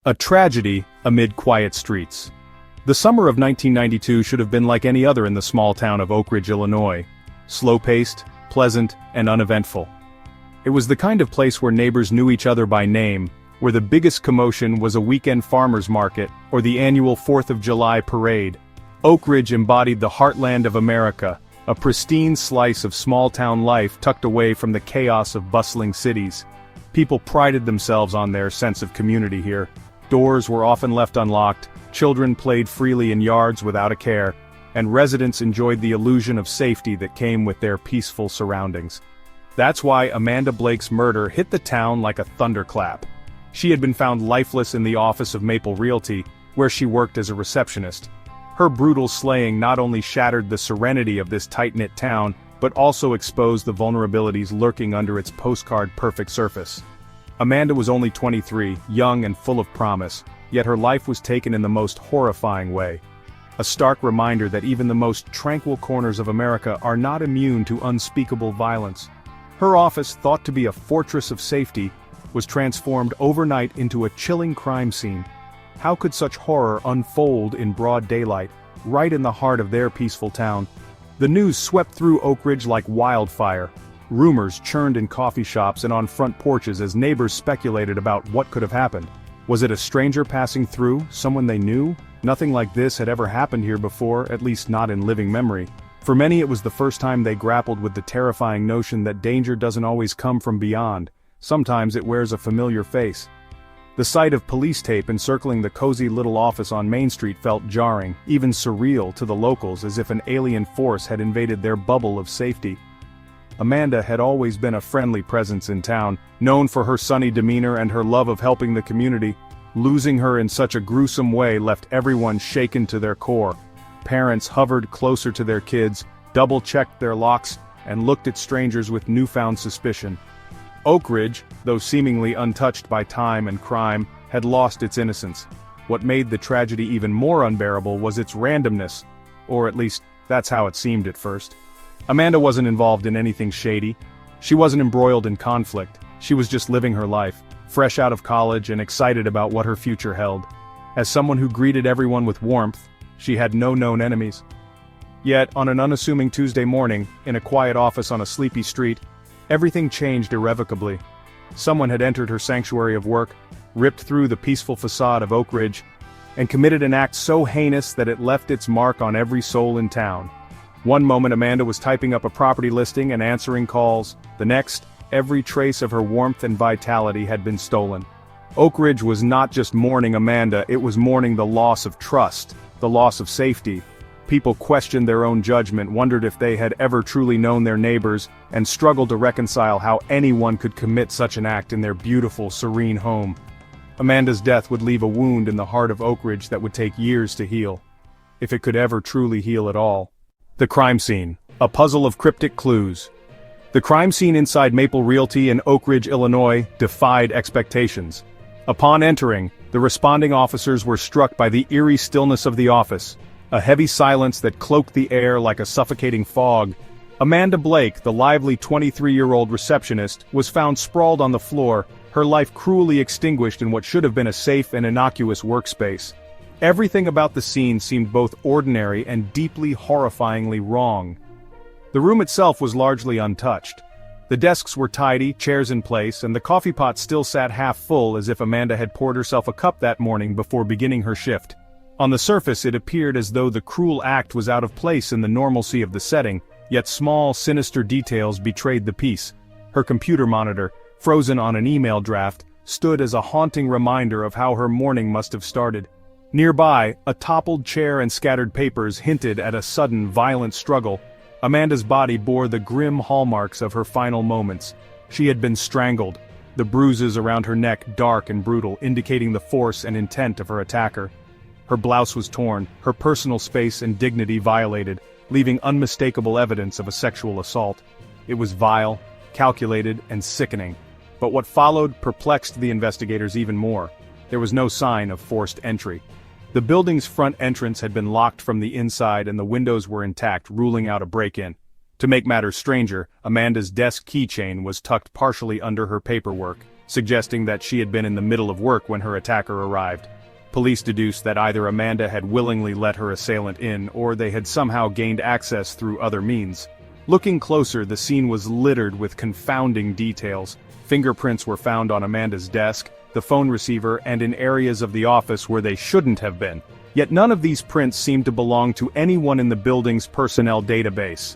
A tragedy amid quiet streets. The summer of 1992 should have been like any other in the small town of Oak Ridge, Illinois. Slow-paced, pleasant, and uneventful. It was the kind of place where neighbors knew each other by name, where the biggest commotion was a weekend farmers market or the annual 4th of July parade. Oak Ridge embodied the heartland of America, a pristine slice of small-town life tucked away from the chaos of bustling cities. People prided themselves on their sense of community here. Doors were often left unlocked, children played freely in yards without a care, and residents enjoyed the illusion of safety that came with their peaceful surroundings. That's why Amanda Blake's murder hit the town like a thunderclap. She had been found lifeless in the office of Maple Realty, where she worked as a receptionist. Her brutal slaying not only shattered the serenity of this tight-knit town, but also exposed the vulnerabilities lurking under its postcard-perfect surface. Amanda was only 23, young and full of promise, yet her life was taken in the most horrifying way. A stark reminder that even the most tranquil corners of America are not immune to unspeakable violence. Her office, thought to be a fortress of safety, was transformed overnight into a chilling crime scene. How could such horror unfold in broad daylight, right in the heart of their peaceful town? The news swept through Oak Ridge like wildfire. Rumors churned in coffee shops and on front porches as neighbors speculated about what could have happened. Was it a stranger passing through, someone they knew? Nothing like this had ever happened here before, at least not in living memory. For many it was the first time they grappled with the terrifying notion that danger doesn't always come from beyond. Sometimes it wears a familiar face. The sight of police tape encircling the cozy little office on Main Street felt jarring, even surreal to the locals, as if an alien force had invaded their bubble of safety. Amanda had always been a friendly presence in town, known for her sunny demeanor and her love of helping the community. Losing her in such a gruesome way left everyone shaken to their core. Parents hovered closer to their kids, double-checked their locks, and looked at strangers with newfound suspicion. Oak Ridge, though seemingly untouched by time and crime, had lost its innocence. What made the tragedy even more unbearable was its randomness, or at least, that's how it seemed at first. Amanda wasn't involved in anything shady. She wasn't embroiled in conflict. She was just living her life, fresh out of college and excited about what her future held. As someone who greeted everyone with warmth, she had no known enemies. Yet, on an unassuming Tuesday morning, in a quiet office on a sleepy street, everything changed irrevocably. Someone had entered her sanctuary of work, ripped through the peaceful facade of Oak Ridge, and committed an act so heinous that it left its mark on every soul in town. One moment Amanda was typing up a property listing and answering calls. The next, every trace of her warmth and vitality had been stolen. Oak Ridge was not just mourning Amanda, it was mourning the loss of trust, the loss of safety. People questioned their own judgment, wondered if they had ever truly known their neighbors, and struggled to reconcile how anyone could commit such an act in their beautiful, serene home. Amanda's death would leave a wound in the heart of Oak Ridge that would take years to heal. If it could ever truly heal at all. The crime scene, a puzzle of cryptic clues. The crime scene inside Maple Realty in Oak Ridge, Illinois, defied expectations. Upon entering, the responding officers were struck by the eerie stillness of the office, a heavy silence that cloaked the air like a suffocating fog. Amanda Blake, the lively 23-year-old receptionist, was found sprawled on the floor, her life cruelly extinguished in what should have been a safe and innocuous workspace. Everything about the scene seemed both ordinary and deeply horrifyingly wrong. The room itself was largely untouched. The desks were tidy, chairs in place, and the coffee pot still sat half full as if Amanda had poured herself a cup that morning before beginning her shift. On the surface it appeared as though the cruel act was out of place in the normalcy of the setting, yet small, sinister details betrayed the peace. Her computer monitor, frozen on an email draft, stood as a haunting reminder of how her morning must have started. Nearby, a toppled chair and scattered papers hinted at a sudden, violent struggle. Amanda's body bore the grim hallmarks of her final moments. She had been strangled, the bruises around her neck dark and brutal, indicating the force and intent of her attacker. Her blouse was torn, her personal space and dignity violated, leaving unmistakable evidence of a sexual assault. It was vile, calculated, and sickening. But what followed perplexed the investigators even more. There was no sign of forced entry. The building's front entrance had been locked from the inside and the windows were intact, ruling out a break-in. To make matters stranger, Amanda's desk keychain was tucked partially under her paperwork, suggesting that she had been in the middle of work when her attacker arrived. Police deduced that either Amanda had willingly let her assailant in or they had somehow gained access through other means. Looking closer, the scene was littered with confounding details. Fingerprints were found on Amanda's desk, the phone receiver, and in areas of the office where they shouldn't have been. Yet none of these prints seemed to belong to anyone in the building's personnel database.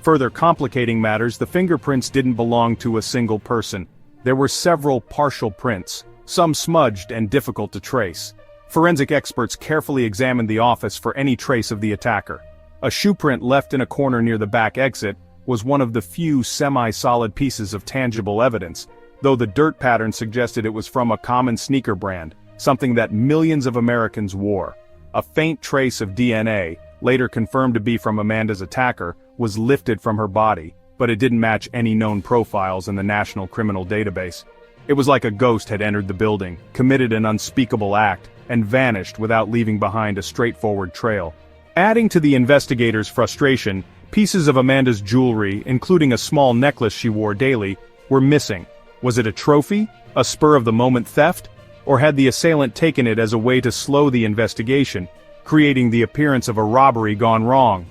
Further complicating matters, the fingerprints didn't belong to a single person. There were several partial prints, some smudged and difficult to trace. Forensic experts carefully examined the office for any trace of the attacker. A shoe print left in a corner near the back exit was one of the few semi-solid pieces of tangible evidence, though the dirt pattern suggested it was from a common sneaker brand, something that millions of Americans wore. A faint trace of DNA, later confirmed to be from Amanda's attacker, was lifted from her body, but it didn't match any known profiles in the National Criminal Database. It was like a ghost had entered the building, committed an unspeakable act, and vanished without leaving behind a straightforward trail. Adding to the investigators' frustration, pieces of Amanda's jewelry, including a small necklace she wore daily, were missing. Was it a trophy, a spur-of-the-moment theft, or had the assailant taken it as a way to slow the investigation, creating the appearance of a robbery gone wrong?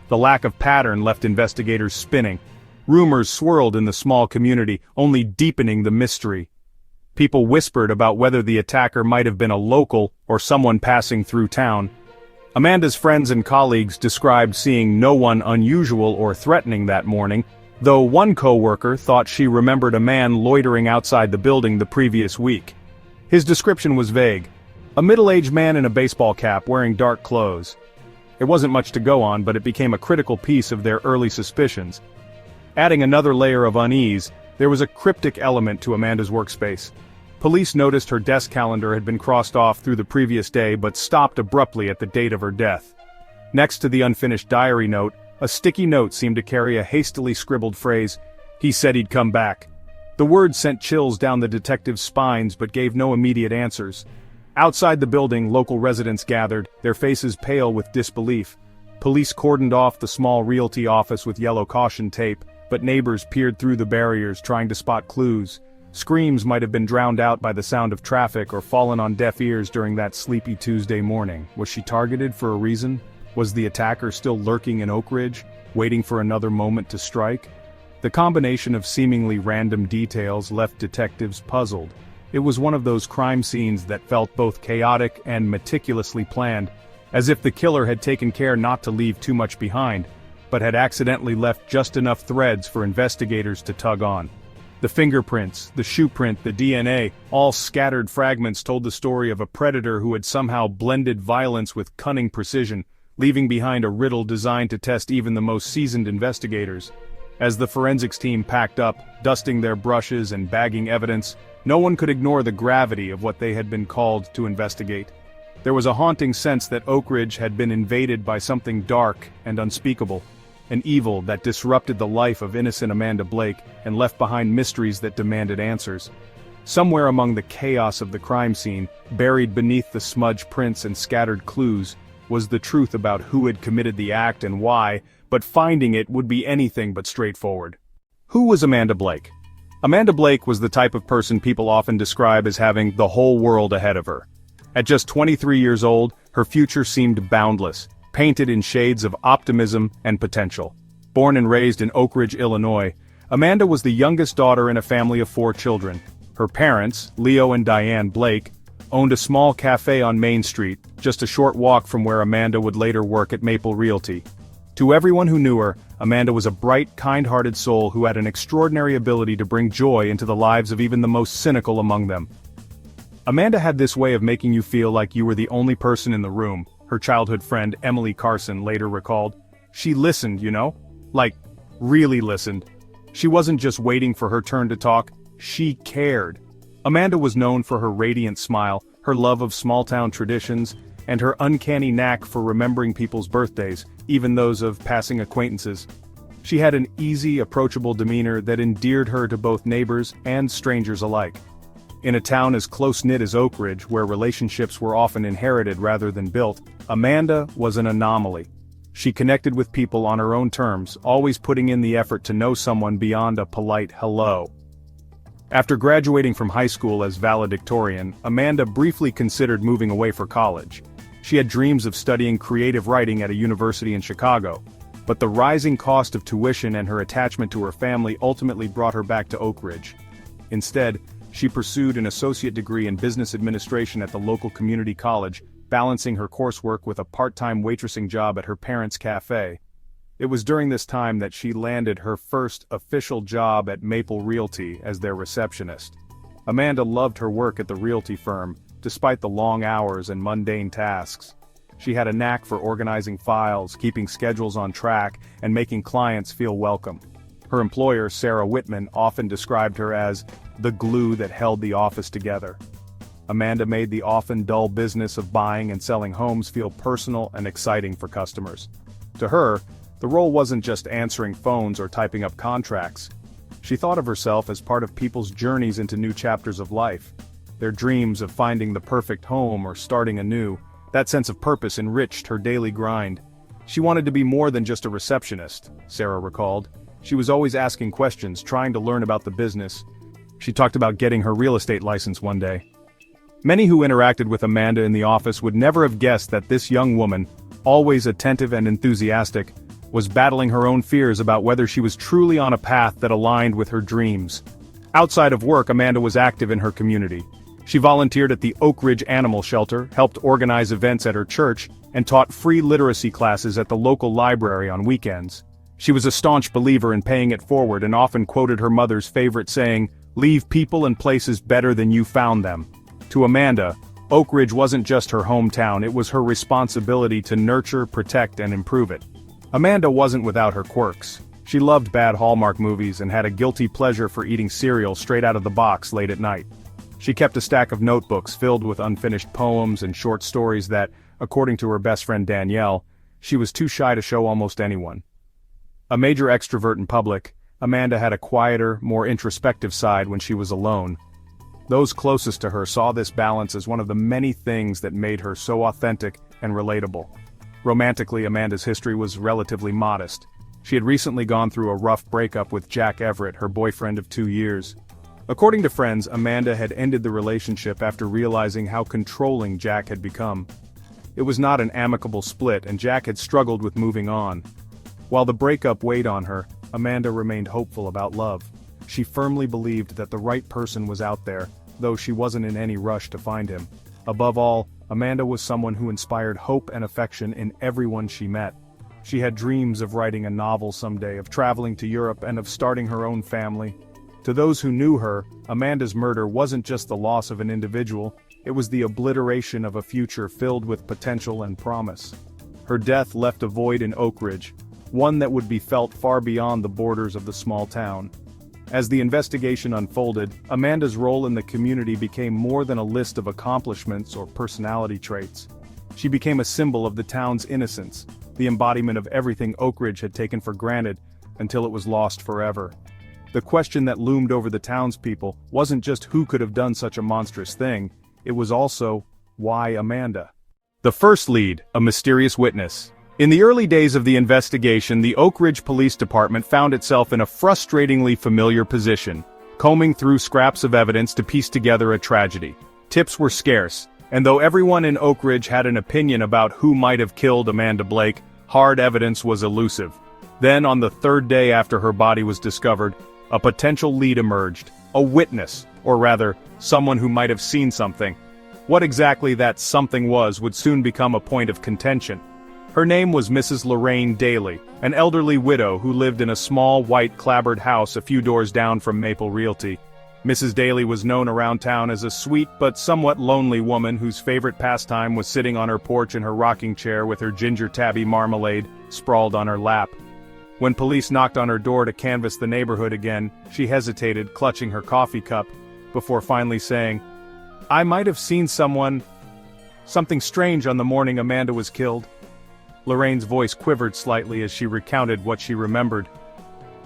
The lack of pattern left investigators spinning. Rumors swirled in the small community, only deepening the mystery. People whispered about whether the attacker might have been a local or someone passing through town. Amanda's friends and colleagues described seeing no one unusual or threatening that morning, though one co-worker thought she remembered a man loitering outside the building the previous week. His description was vague. A middle-aged man in a baseball cap wearing dark clothes. It wasn't much to go on, but it became a critical piece of their early suspicions. Adding another layer of unease, there was a cryptic element to Amanda's workspace. Police noticed her desk calendar had been crossed off through the previous day but stopped abruptly at the date of her death. Next to the unfinished diary note, a sticky note seemed to carry a hastily scribbled phrase, "He said he'd come back." The words sent chills down the detectives' spines but gave no immediate answers. Outside the building, local residents gathered, their faces pale with disbelief. Police cordoned off the small realty office with yellow caution tape, but neighbors peered through the barriers trying to spot clues. Screams might have been drowned out by the sound of traffic or fallen on deaf ears during that sleepy Tuesday morning. Was she targeted for a reason? Was the attacker still lurking in Oak Ridge, waiting for another moment to strike? The combination of seemingly random details left detectives puzzled. It was one of those crime scenes that felt both chaotic and meticulously planned, as if the killer had taken care not to leave too much behind, but had accidentally left just enough threads for investigators to tug on. The fingerprints, the shoe print, the DNA, all scattered fragments told the story of a predator who had somehow blended violence with cunning precision, leaving behind a riddle designed to test even the most seasoned investigators. As the forensics team packed up, dusting their brushes and bagging evidence, no one could ignore the gravity of what they had been called to investigate. There was a haunting sense that Oak Ridge had been invaded by something dark and unspeakable. An evil that disrupted the life of innocent Amanda Blake and left behind mysteries that demanded answers. Somewhere among the chaos of the crime scene, buried beneath the smudged prints and scattered clues, was the truth about who had committed the act and why, but finding it would be anything but straightforward. Who was Amanda Blake? Amanda Blake was the type of person people often describe as having the whole world ahead of her. At just 23 years old, her future seemed boundless, painted in shades of optimism and potential. Born and raised in Oak Ridge, Illinois, Amanda was the youngest daughter in a family of 4 children. Her parents, Leo and Diane Blake, owned a small cafe on Main Street, just a short walk from where Amanda would later work at Maple Realty. To everyone who knew her, Amanda was a bright, kind-hearted soul who had an extraordinary ability to bring joy into the lives of even the most cynical among them. Amanda had this way of making you feel like you were the only person in the room, her childhood friend Emily Carson later recalled. She listened, you know? Like, really listened. She wasn't just waiting for her turn to talk, she cared. Amanda was known for her radiant smile, her love of small-town traditions, and her uncanny knack for remembering people's birthdays, even those of passing acquaintances. She had an easy, approachable demeanor that endeared her to both neighbors and strangers alike. In a town as close-knit as Oak Ridge, where relationships were often inherited rather than built, Amanda was an anomaly. She connected with people on her own terms, always putting in the effort to know someone beyond a polite hello. After graduating from high school as valedictorian, Amanda briefly considered moving away for college. She had dreams of studying creative writing at a university in Chicago, but the rising cost of tuition and her attachment to her family ultimately brought her back to Oak Ridge. Instead, she pursued an associate degree in business administration at the local community college, balancing her coursework with a part-time waitressing job at her parents' cafe. It was during this time that she landed her first official job at Maple Realty as their receptionist. Amanda loved her work at the realty firm, despite the long hours and mundane tasks. She had a knack for organizing files, keeping schedules on track, and making clients feel welcome. Her employer, Sarah Whitman, often described her as the glue that held the office together. Amanda made the often dull business of buying and selling homes feel personal and exciting for customers. To her, the role wasn't just answering phones or typing up contracts. She thought of herself as part of people's journeys into new chapters of life. Their dreams of finding the perfect home or starting anew. That sense of purpose enriched her daily grind. She wanted to be more than just a receptionist, Sarah recalled. She was always asking questions, trying to learn about the business. She talked about getting her real estate license one day. Many who interacted with Amanda in the office would never have guessed that this young woman, always attentive and enthusiastic, was battling her own fears about whether she was truly on a path that aligned with her dreams. Outside of work, Amanda was active in her community. She volunteered at the Oak Ridge Animal Shelter, helped organize events at her church, and taught free literacy classes at the local library on weekends. She was a staunch believer in paying it forward and often quoted her mother's favorite saying, "Leave people and places better than you found them." To Amanda, Oak Ridge wasn't just her hometown, it was her responsibility to nurture, protect, and improve it. Amanda wasn't without her quirks. She loved bad Hallmark movies and had a guilty pleasure for eating cereal straight out of the box late at night. She kept a stack of notebooks filled with unfinished poems and short stories that, according to her best friend Danielle, she was too shy to show almost anyone. A major extrovert in public, Amanda had a quieter, more introspective side when she was alone. Those closest to her saw this balance as one of the many things that made her so authentic and relatable. Romantically, Amanda's history was relatively modest. She had recently gone through a rough breakup with Jack Everett, her boyfriend of 2 years. According to friends, Amanda had ended the relationship after realizing how controlling Jack had become. It was not an amicable split, and Jack had struggled with moving on. While the breakup weighed on her, Amanda remained hopeful about love. She firmly believed that the right person was out there, though she wasn't in any rush to find him. Above all, Amanda was someone who inspired hope and affection in everyone she met. She had dreams of writing a novel someday, of traveling to Europe, and of starting her own family. To those who knew her, Amanda's murder wasn't just the loss of an individual, it was the obliteration of a future filled with potential and promise. Her death left a void in Oak Ridge, one that would be felt far beyond the borders of the small town. As the investigation unfolded, Amanda's role in the community became more than a list of accomplishments or personality traits. She became a symbol of the town's innocence, the embodiment of everything Oak Ridge had taken for granted, until it was lost forever. The question that loomed over the townspeople wasn't just who could have done such a monstrous thing, it was also, why Amanda? The first lead, a mysterious witness. In the early days of the investigation, the Oak Ridge Police Department found itself in a frustratingly familiar position, combing through scraps of evidence to piece together a tragedy. Tips were scarce, and though everyone in Oak Ridge had an opinion about who might have killed Amanda Blake, hard evidence was elusive. Then, on the third day after her body was discovered, a potential lead emerged, a witness, or rather, someone who might have seen something. What exactly that something was would soon become a point of contention. Her name was Mrs. Lorraine Daly, an elderly widow who lived in a small white clapboard house a few doors down from Maple Realty. Mrs. Daly was known around town as a sweet but somewhat lonely woman whose favorite pastime was sitting on her porch in her rocking chair with her ginger tabby marmalade sprawled on her lap. When police knocked on her door to canvass the neighborhood again, she hesitated, clutching her coffee cup, before finally saying, "I might have seen something strange on the morning Amanda was killed." Lorraine's voice quivered slightly as she recounted what she remembered.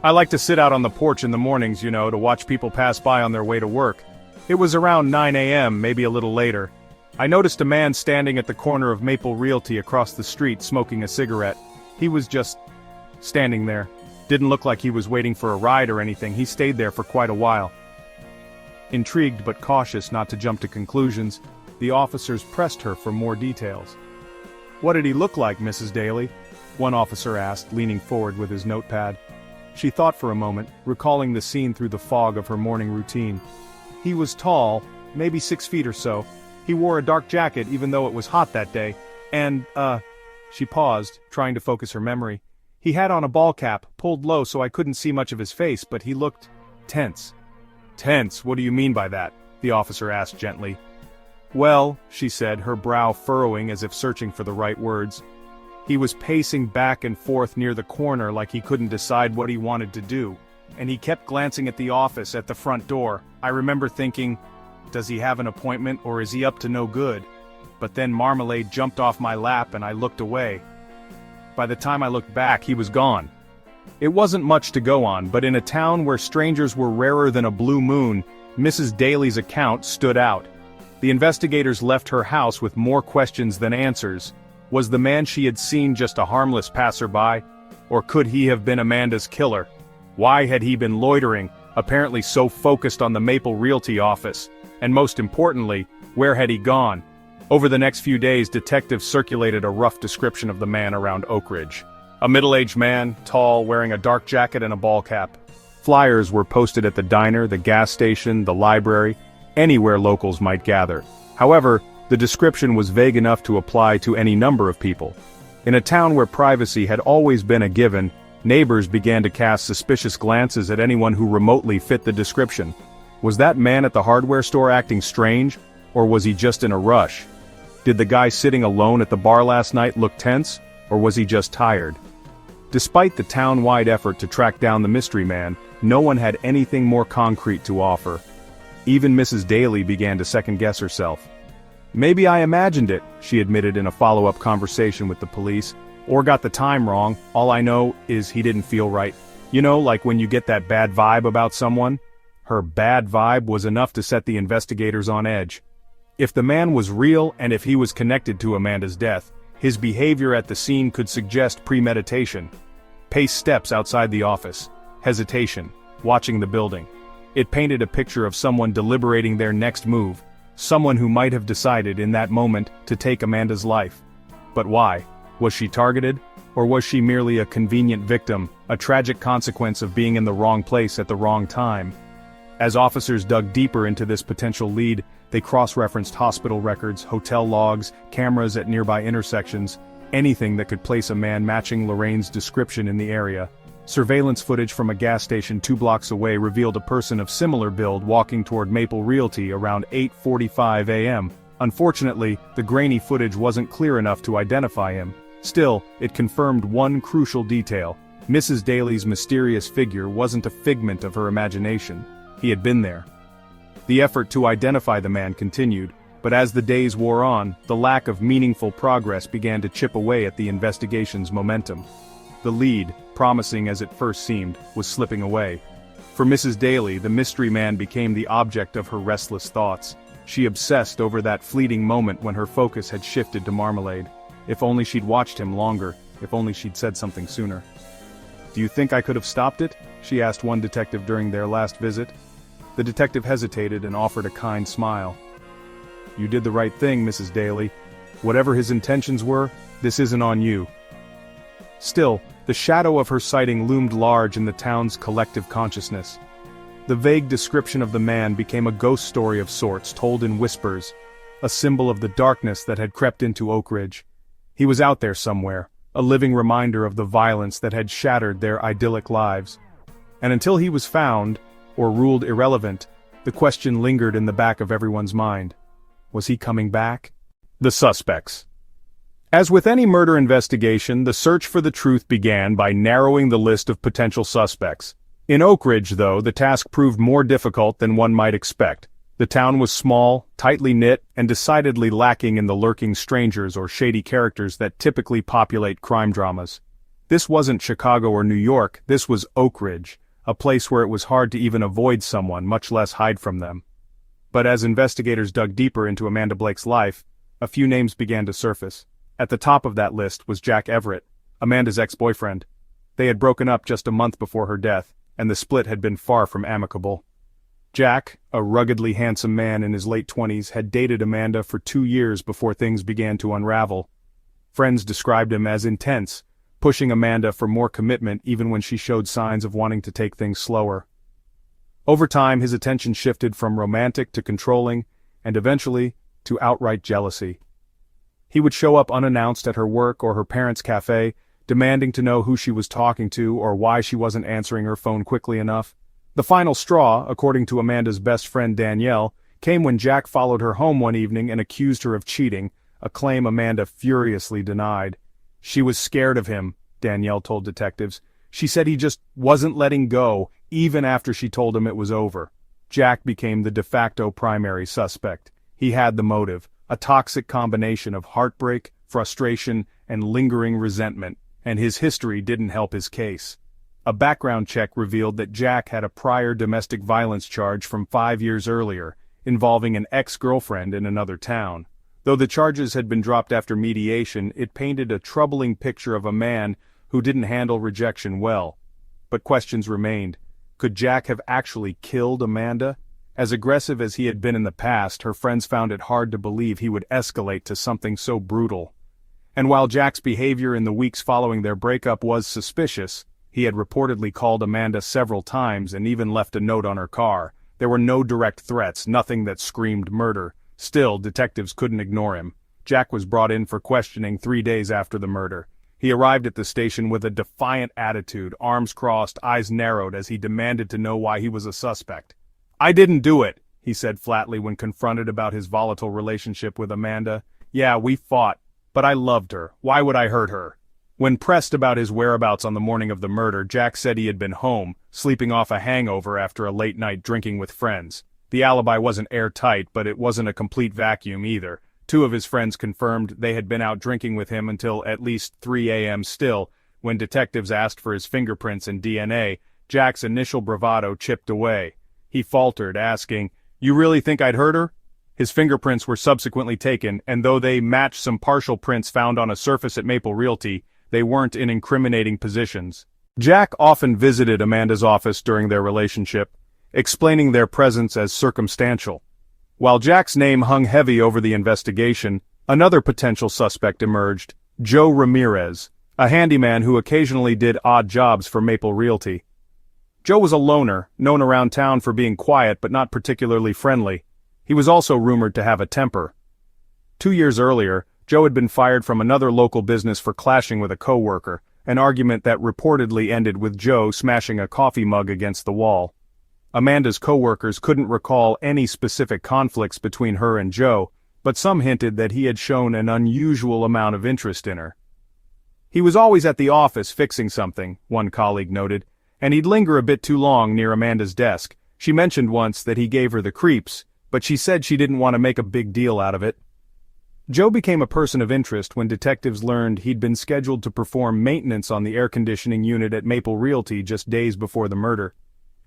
"I like to sit out on the porch in the mornings, to watch people pass by on their way to work. It was around 9 a.m., maybe a little later. I noticed a man standing at the corner of Maple Realty across the street smoking a cigarette. He was just standing there. Didn't look like he was waiting for a ride or anything, he stayed there for quite a while." Intrigued but cautious not to jump to conclusions, the officers pressed her for more details. "What did he look like, Mrs. Daly?" one officer asked, leaning forward with his notepad. She thought for a moment, recalling the scene through the fog of her morning routine. "He was tall, maybe 6 feet or so. He wore a dark jacket even though it was hot that day. And, She paused, trying to focus her memory. "He had on a ball cap, pulled low so I couldn't see much of his face, but he looked tense." "Tense? What do you mean by that?" the officer asked gently. "Well," she said, her brow furrowing as if searching for the right words. "He was pacing back and forth near the corner like he couldn't decide what he wanted to do. And he kept glancing at the office at the front door. I remember thinking, does he have an appointment or is he up to no good? But then Marmalade jumped off my lap and I looked away. By the time I looked back, he was gone." It wasn't much to go on, but in a town where strangers were rarer than a blue moon, Mrs. Daly's account stood out. The investigators left her house with more questions than answers. Was the man she had seen just a harmless passerby? Or could he have been Amanda's killer? Why had he been loitering, apparently so focused on the Maple Realty office? And most importantly, where had he gone? Over the next few days, detectives circulated a rough description of the man around Oak Ridge. A middle-aged man, tall, wearing a dark jacket and a ball cap. Flyers were posted at the diner, the gas station, the library, anywhere locals might gather. However, the description was vague enough to apply to any number of people. In a town where privacy had always been a given, neighbors began to cast suspicious glances at anyone who remotely fit the description. Was that man at the hardware store acting strange, or was he just in a rush? Did the guy sitting alone at the bar last night look tense, or was he just tired? Despite the town-wide effort to track down the mystery man, no one had anything more concrete to offer. Even Mrs. Daly began to second-guess herself. "Maybe I imagined it," she admitted in a follow-up conversation with the police, "or got the time wrong. All I know is he didn't feel right. You know, like when you get that bad vibe about someone?" Her bad vibe was enough to set the investigators on edge. If the man was real and if he was connected to Amanda's death, his behavior at the scene could suggest premeditation. Paced steps outside the office. Hesitation. Watching the building. It painted a picture of someone deliberating their next move. Someone who might have decided in that moment to take Amanda's life. But why? Was she targeted? Or was she merely a convenient victim, a tragic consequence of being in the wrong place at the wrong time? As officers dug deeper into this potential lead, they cross-referenced hospital records, hotel logs, cameras at nearby intersections, anything that could place a man matching Lorraine's description in the area. Surveillance footage from a gas station 2 blocks away revealed a person of similar build walking toward Maple Realty around 8:45 a.m. Unfortunately, the grainy footage wasn't clear enough to identify him. Still, it confirmed one crucial detail. Mrs. Daly's mysterious figure wasn't a figment of her imagination. He had been there. The effort to identify the man continued, but as the days wore on, the lack of meaningful progress began to chip away at the investigation's momentum. The lead, promising as it first seemed, was slipping away. For Mrs. Daly, the mystery man became the object of her restless thoughts. She obsessed over that fleeting moment when her focus had shifted to Marmalade. If only she'd watched him longer, if only she'd said something sooner. "Do you think I could have stopped it?" she asked one detective during their last visit. The detective hesitated and offered a kind smile. "You did the right thing, Mrs. Daly. Whatever his intentions were, this isn't on you." Still, the shadow of her sighting loomed large in the town's collective consciousness. The vague description of the man became a ghost story of sorts told in whispers, a symbol of the darkness that had crept into Oak Ridge. He was out there somewhere, a living reminder of the violence that had shattered their idyllic lives. And until he was found, or ruled irrelevant, the question lingered in the back of everyone's mind. Was he coming back? The suspects. As with any murder investigation, the search for the truth began by narrowing the list of potential suspects. In Oak Ridge, though, the task proved more difficult than one might expect. The town was small, tightly knit, and decidedly lacking in the lurking strangers or shady characters that typically populate crime dramas. This wasn't Chicago or New York, this was Oak Ridge, a place where it was hard to even avoid someone, much less hide from them. But as investigators dug deeper into Amanda Blake's life, a few names began to surface. At the top of that list was Jack Everett, Amanda's ex-boyfriend. They had broken up just a month before her death, and the split had been far from amicable. Jack, a ruggedly handsome man in his late 20s, had dated Amanda for 2 years before things began to unravel. Friends described him as intense, pushing Amanda for more commitment even when she showed signs of wanting to take things slower. Over time, his attention shifted from romantic to controlling, and eventually, to outright jealousy. He would show up unannounced at her work or her parents' cafe, demanding to know who she was talking to or why she wasn't answering her phone quickly enough. The final straw, according to Amanda's best friend Danielle, came when Jack followed her home one evening and accused her of cheating, a claim Amanda furiously denied. She was scared of him, Danielle told detectives. She said he just wasn't letting go, even after she told him it was over. Jack became the de facto primary suspect. He had the motive, a toxic combination of heartbreak, frustration, and lingering resentment, and his history didn't help his case. A background check revealed that Jack had a prior domestic violence charge from 5 years earlier, involving an ex-girlfriend in another town. Though the charges had been dropped after mediation, it painted a troubling picture of a man who didn't handle rejection well. But questions remained. Could Jack have actually killed Amanda? As aggressive as he had been in the past, her friends found it hard to believe he would escalate to something so brutal. And while Jack's behavior in the weeks following their breakup was suspicious, he had reportedly called Amanda several times and even left a note on her car. There were no direct threats, nothing that screamed murder. Still, detectives couldn't ignore him. Jack was brought in for questioning 3 days after the murder. He arrived at the station with a defiant attitude, arms crossed, eyes narrowed as he demanded to know why he was a suspect. "I didn't do it," he said flatly when confronted about his volatile relationship with Amanda. "Yeah, we fought, but I loved her. Why would I hurt her?" When pressed about his whereabouts on the morning of the murder, Jack said he had been home, sleeping off a hangover after a late night drinking with friends. The alibi wasn't airtight, but it wasn't a complete vacuum either. 2 of his friends confirmed they had been out drinking with him until at least 3 a.m. Still, when detectives asked for his fingerprints and DNA, Jack's initial bravado chipped away. He faltered, asking, "You really think I'd hurt her?" His fingerprints were subsequently taken, and though they matched some partial prints found on a surface at Maple Realty, they weren't in incriminating positions. Jack often visited Amanda's office during their relationship, explaining their presence as circumstantial. While Jack's name hung heavy over the investigation, another potential suspect emerged, Joe Ramirez, a handyman who occasionally did odd jobs for Maple Realty. Joe was a loner, known around town for being quiet but not particularly friendly. He was also rumored to have a temper. 2 years earlier, Joe had been fired from another local business for clashing with a coworker, an argument that reportedly ended with Joe smashing a coffee mug against the wall. Amanda's coworkers couldn't recall any specific conflicts between her and Joe, but some hinted that he had shown an unusual amount of interest in her. "He was always at the office fixing something," one colleague noted, "and he'd linger a bit too long near Amanda's desk. She mentioned once that he gave her the creeps, but she said she didn't want to make a big deal out of it." Joe became a person of interest when detectives learned he'd been scheduled to perform maintenance on the air conditioning unit at Maple Realty just days before the murder.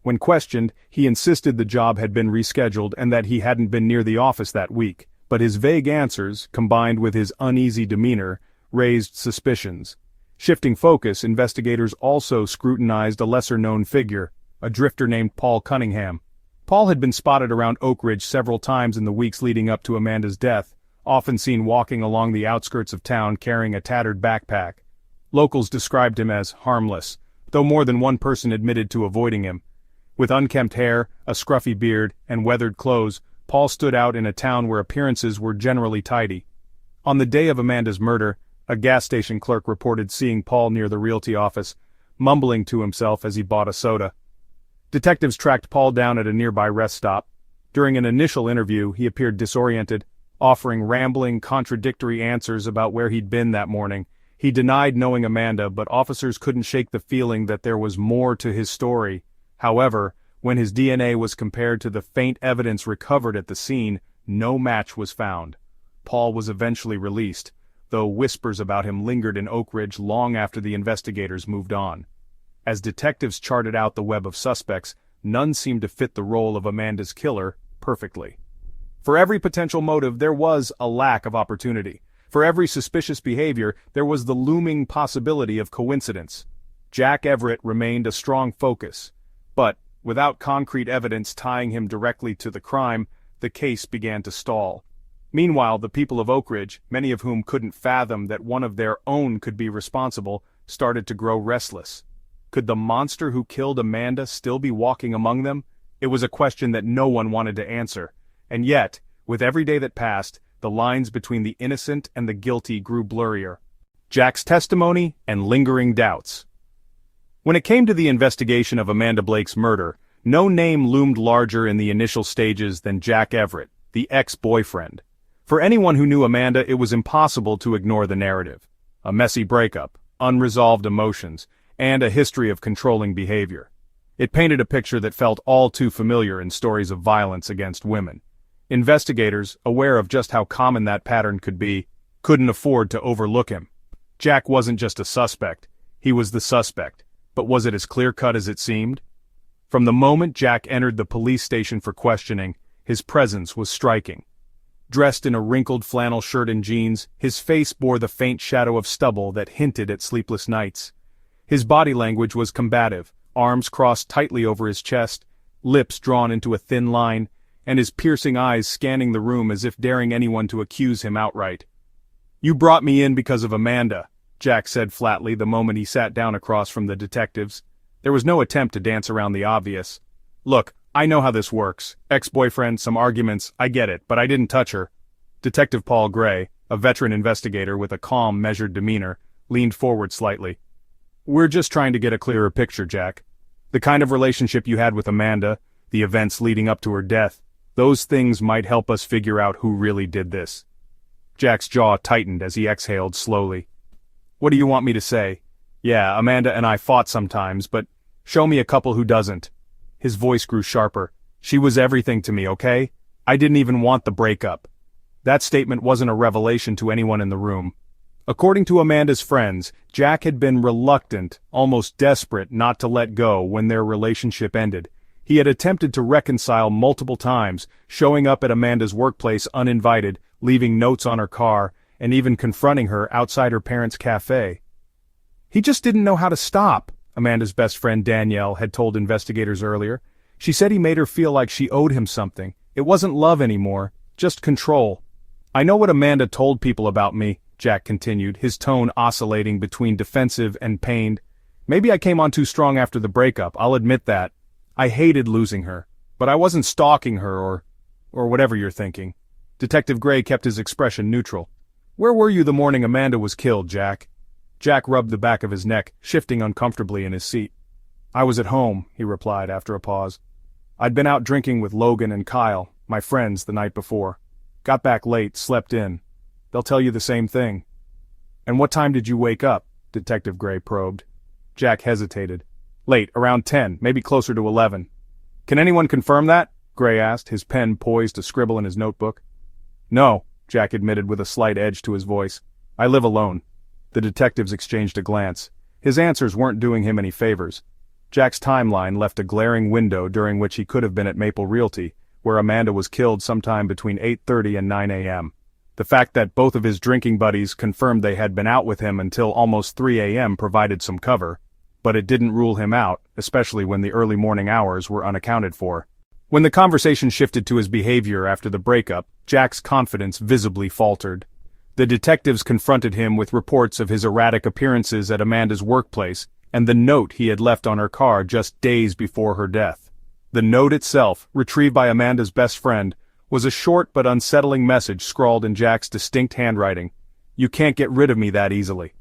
When questioned, he insisted the job had been rescheduled and that he hadn't been near the office that week, but his vague answers, combined with his uneasy demeanor, raised suspicions. Shifting focus, investigators also scrutinized a lesser-known figure, a drifter named Paul Cunningham. Paul had been spotted around Oak Ridge several times in the weeks leading up to Amanda's death, often seen walking along the outskirts of town carrying a tattered backpack. Locals described him as harmless, though more than one person admitted to avoiding him. With unkempt hair, a scruffy beard, and weathered clothes, Paul stood out in a town where appearances were generally tidy. On the day of Amanda's murder, a gas station clerk reported seeing Paul near the Realty office, mumbling to himself as he bought a soda. Detectives tracked Paul down at a nearby rest stop. During an initial interview, he appeared disoriented, offering rambling, contradictory answers about where he'd been that morning. He denied knowing Amanda, but officers couldn't shake the feeling that there was more to his story. However, when his DNA was compared to the faint evidence recovered at the scene, no match was found. Paul was eventually released, though whispers about him lingered in Oak Ridge long after the investigators moved on. As detectives charted out the web of suspects, none seemed to fit the role of Amanda's killer perfectly. For every potential motive, there was a lack of opportunity. For every suspicious behavior, there was the looming possibility of coincidence. Jack Everett remained a strong focus. But, without concrete evidence tying him directly to the crime, the case began to stall. Meanwhile, the people of Oak Ridge, many of whom couldn't fathom that one of their own could be responsible, started to grow restless. Could the monster who killed Amanda still be walking among them? It was a question that no one wanted to answer. And yet, with every day that passed, the lines between the innocent and the guilty grew blurrier. Jack's testimony and lingering doubts. When it came to the investigation of Amanda Blake's murder, no name loomed larger in the initial stages than Jack Everett, the ex-boyfriend. For anyone who knew Amanda, it was impossible to ignore the narrative. A messy breakup, unresolved emotions, and a history of controlling behavior. It painted a picture that felt all too familiar in stories of violence against women. Investigators, aware of just how common that pattern could be, couldn't afford to overlook him. Jack wasn't just a suspect, he was the suspect. But was it as clear-cut as it seemed? From the moment Jack entered the police station for questioning, his presence was striking. Dressed in a wrinkled flannel shirt and jeans, his face bore the faint shadow of stubble that hinted at sleepless nights. His body language was combative, arms crossed tightly over his chest, lips drawn into a thin line, and his piercing eyes scanning the room as if daring anyone to accuse him outright. "You brought me in because of Amanda," Jack said flatly the moment he sat down across from the detectives. There was no attempt to dance around the obvious. "Look, I know how this works. Ex-boyfriend, some arguments, I get it, but I didn't touch her." Detective Paul Gray, a veteran investigator with a calm, measured demeanor, leaned forward slightly. "We're just trying to get a clearer picture, Jack. The kind of relationship you had with Amanda, the events leading up to her death, those things might help us figure out who really did this." Jack's jaw tightened as he exhaled slowly. "What do you want me to say? Yeah, Amanda and I fought sometimes, but show me a couple who doesn't." His voice grew sharper. "She was everything to me, okay? I didn't even want the breakup." That statement wasn't a revelation to anyone in the room. According to Amanda's friends, Jack had been reluctant, almost desperate not to let go when their relationship ended. He had attempted to reconcile multiple times, showing up at Amanda's workplace uninvited, leaving notes on her car, and even confronting her outside her parents' cafe. He just didn't know how to stop, Amanda's best friend Danielle had told investigators earlier. She said he made her feel like she owed him something. It wasn't love anymore, just control. "I know what Amanda told people about me," Jack continued, his tone oscillating between defensive and pained. "Maybe I came on too strong after the breakup, I'll admit that. I hated losing her, but I wasn't stalking her or whatever you're thinking." Detective Gray kept his expression neutral. "Where were you the morning Amanda was killed, Jack?" Jack rubbed the back of his neck, shifting uncomfortably in his seat. "I was at home," he replied after a pause. "I'd been out drinking with Logan and Kyle, my friends, the night before. Got back late, slept in. They'll tell you the same thing." "And what time did you wake up?" Detective Gray probed. Jack hesitated. "Late, around 10, maybe closer to 11. "Can anyone confirm that?" Gray asked, his pen poised to scribble in his notebook. "No," Jack admitted with a slight edge to his voice. "I live alone." The detectives exchanged a glance. His answers weren't doing him any favors. Jack's timeline left a glaring window during which he could have been at Maple Realty, where Amanda was killed sometime between 8:30 and 9 a.m. The fact that both of his drinking buddies confirmed they had been out with him until almost 3 a.m. provided some cover, but it didn't rule him out, especially when the early morning hours were unaccounted for. When the conversation shifted to his behavior after the breakup, Jack's confidence visibly faltered. The detectives confronted him with reports of his erratic appearances at Amanda's workplace and the note he had left on her car just days before her death. The note itself, retrieved by Amanda's best friend, was a short but unsettling message scrawled in Jack's distinct handwriting. "You can't get rid of me that easily."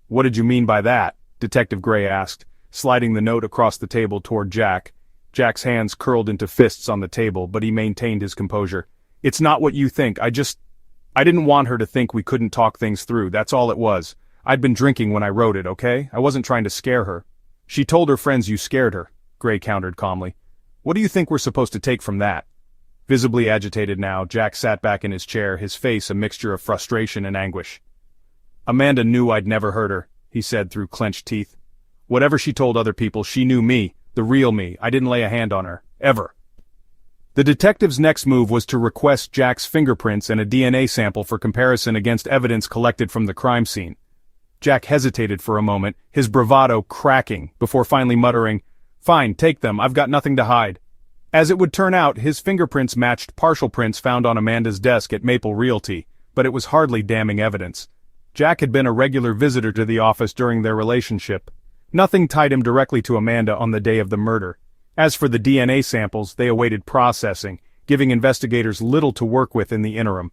"What did you mean by that?" Detective Gray asked, sliding the note across the table toward Jack. Jack's hands curled into fists on the table, but he maintained his composure. "It's not what you think. I didn't want her to think we couldn't talk things through, that's all it was. I'd been drinking when I wrote it, okay? I wasn't trying to scare her." "She told her friends you scared her," Gray countered calmly. "What do you think we're supposed to take from that?" Visibly agitated now, Jack sat back in his chair, his face a mixture of frustration and anguish. "Amanda knew I'd never hurt her," he said through clenched teeth. "Whatever she told other people, she knew me, the real me. I didn't lay a hand on her. Ever." The detective's next move was to request Jack's fingerprints and a DNA sample for comparison against evidence collected from the crime scene. Jack hesitated for a moment, his bravado cracking, before finally muttering, "Fine, take them, I've got nothing to hide." As it would turn out, his fingerprints matched partial prints found on Amanda's desk at Maple Realty, but it was hardly damning evidence. Jack had been a regular visitor to the office during their relationship. Nothing tied him directly to Amanda on the day of the murder. As for the DNA samples, they awaited processing, giving investigators little to work with in the interim.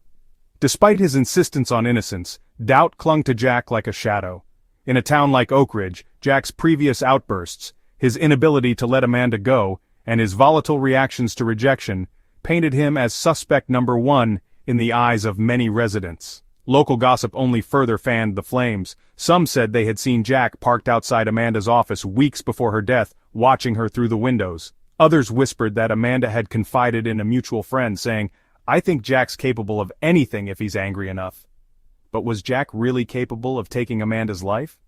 Despite his insistence on innocence, doubt clung to Jack like a shadow. In a town like Oak Ridge, Jack's previous outbursts, his inability to let Amanda go, and his volatile reactions to rejection, painted him as suspect number one in the eyes of many residents. Local gossip only further fanned the flames. Some said they had seen Jack parked outside Amanda's office weeks before her death, watching her through the windows. Others whispered that Amanda had confided in a mutual friend, saying, "I think Jack's capable of anything if he's angry enough." But was Jack really capable of taking Amanda's life?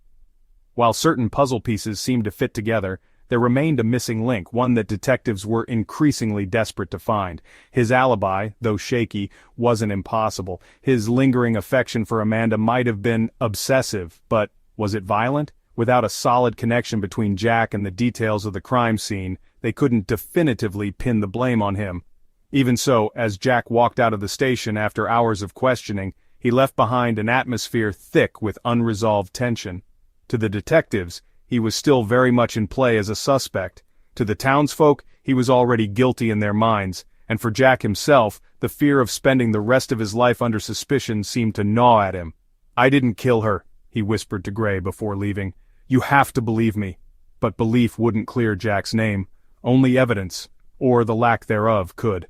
While certain puzzle pieces seemed to fit together, there remained a missing link, one that detectives were increasingly desperate to find. His alibi, though shaky, wasn't impossible. His lingering affection for Amanda might have been obsessive, but was it violent? Without a solid connection between Jack and the details of the crime scene, they couldn't definitively pin the blame on him. Even so, as Jack walked out of the station after hours of questioning, he left behind an atmosphere thick with unresolved tension. To the detectives, he was still very much in play as a suspect. To the townsfolk, he was already guilty in their minds, and for Jack himself, the fear of spending the rest of his life under suspicion seemed to gnaw at him. "I didn't kill her," he whispered to Gray before leaving. "You have to believe me." But belief wouldn't clear Jack's name. Only evidence, or the lack thereof, could.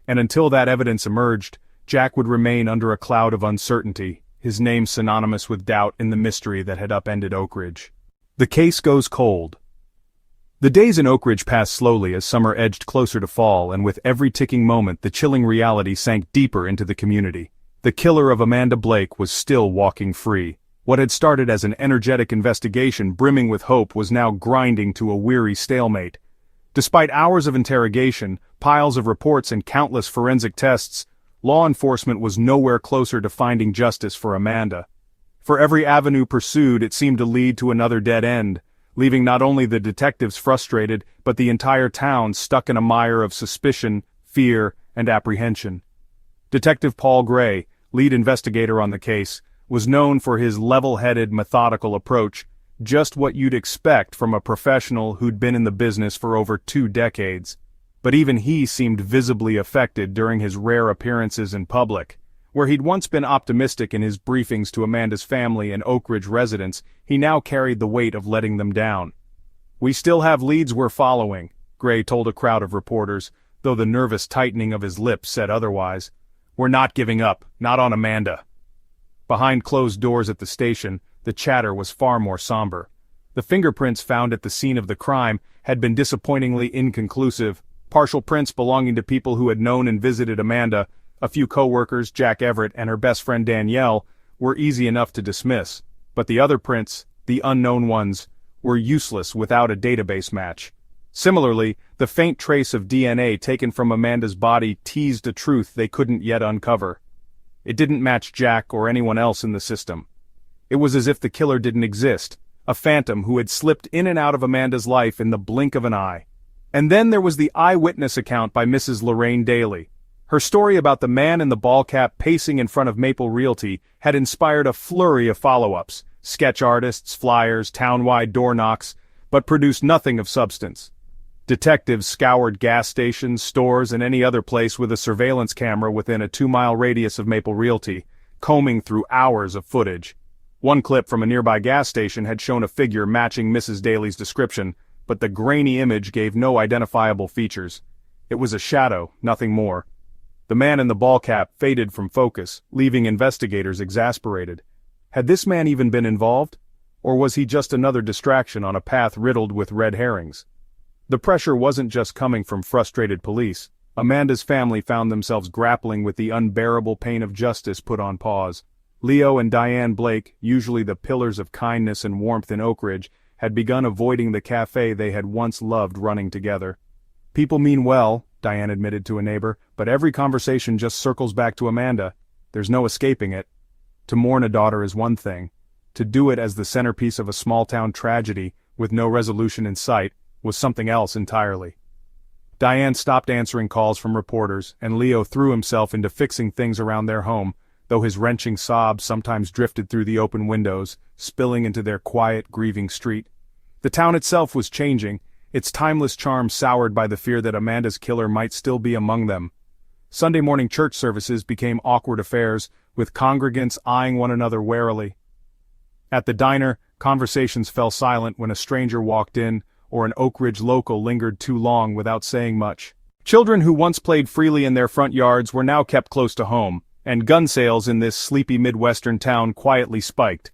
And until that evidence emerged, Jack would remain under a cloud of uncertainty, his name synonymous with doubt in the mystery that had upended Oak Ridge. The case goes cold. The days in Oak Ridge passed slowly as summer edged closer to fall, and with every ticking moment the chilling reality sank deeper into the community. The killer of Amanda Blake was still walking free. What had started as an energetic investigation brimming with hope was now grinding to a weary stalemate. Despite hours of interrogation, piles of reports and countless forensic tests, law enforcement was nowhere closer to finding justice for Amanda. For every avenue pursued, it seemed to lead to another dead end, leaving not only the detectives frustrated, but the entire town stuck in a mire of suspicion, fear, and apprehension. Detective Paul Gray, lead investigator on the case, was known for his level-headed, methodical approach, just what you'd expect from a professional who'd been in the business for over 2 decades. But even he seemed visibly affected during his rare appearances in public. Where he'd once been optimistic in his briefings to Amanda's family and Oak Ridge residents, he now carried the weight of letting them down. "We still have leads we're following," Gray told a crowd of reporters, though the nervous tightening of his lips said otherwise. "We're not giving up, not on Amanda." Behind closed doors at the station, the chatter was far more somber. The fingerprints found at the scene of the crime had been disappointingly inconclusive. Partial prints belonging to people who had known and visited Amanda, a few co-workers, Jack Everett and her best friend Danielle, were easy enough to dismiss. But the other prints, the unknown ones, were useless without a database match. Similarly, the faint trace of DNA taken from Amanda's body teased a truth they couldn't yet uncover. It didn't match Jack or anyone else in the system. It was as if the killer didn't exist, a phantom who had slipped in and out of Amanda's life in the blink of an eye. And then there was the eyewitness account by Mrs. Lorraine Daly. Her story about the man in the ball cap pacing in front of Maple Realty had inspired a flurry of follow-ups, sketch artists, flyers, town-wide door knocks, but produced nothing of substance. Detectives scoured gas stations, stores, and any other place with a surveillance camera within a 2-mile radius of Maple Realty, combing through hours of footage. One clip from a nearby gas station had shown a figure matching Mrs. Daly's description, but the grainy image gave no identifiable features. It was a shadow, nothing more. The man in the ball cap faded from focus, leaving investigators exasperated. Had this man even been involved? Or was he just another distraction on a path riddled with red herrings? The pressure wasn't just coming from frustrated police. Amanda's family found themselves grappling with the unbearable pain of justice put on pause. Leo and Diane Blake, usually the pillars of kindness and warmth in Oak Ridge, had begun avoiding the cafe they had once loved running together. "People mean well," Diane admitted to a neighbor, "but every conversation just circles back to Amanda. There's no escaping it. To mourn a daughter is one thing. To do it as the centerpiece of a small-town tragedy, with no resolution in sight, was something else entirely. Diane stopped answering calls from reporters, and Leo threw himself into fixing things around their home, though his wrenching sobs sometimes drifted through the open windows, spilling into their quiet, grieving street. The town itself was changing, its timeless charm soured by the fear that Amanda's killer might still be among them. Sunday morning church services became awkward affairs, with congregants eyeing one another warily. At the diner, conversations fell silent when a stranger walked in, or an Oak Ridge local lingered too long without saying much. Children who once played freely in their front yards were now kept close to home, and gun sales in this sleepy Midwestern town quietly spiked.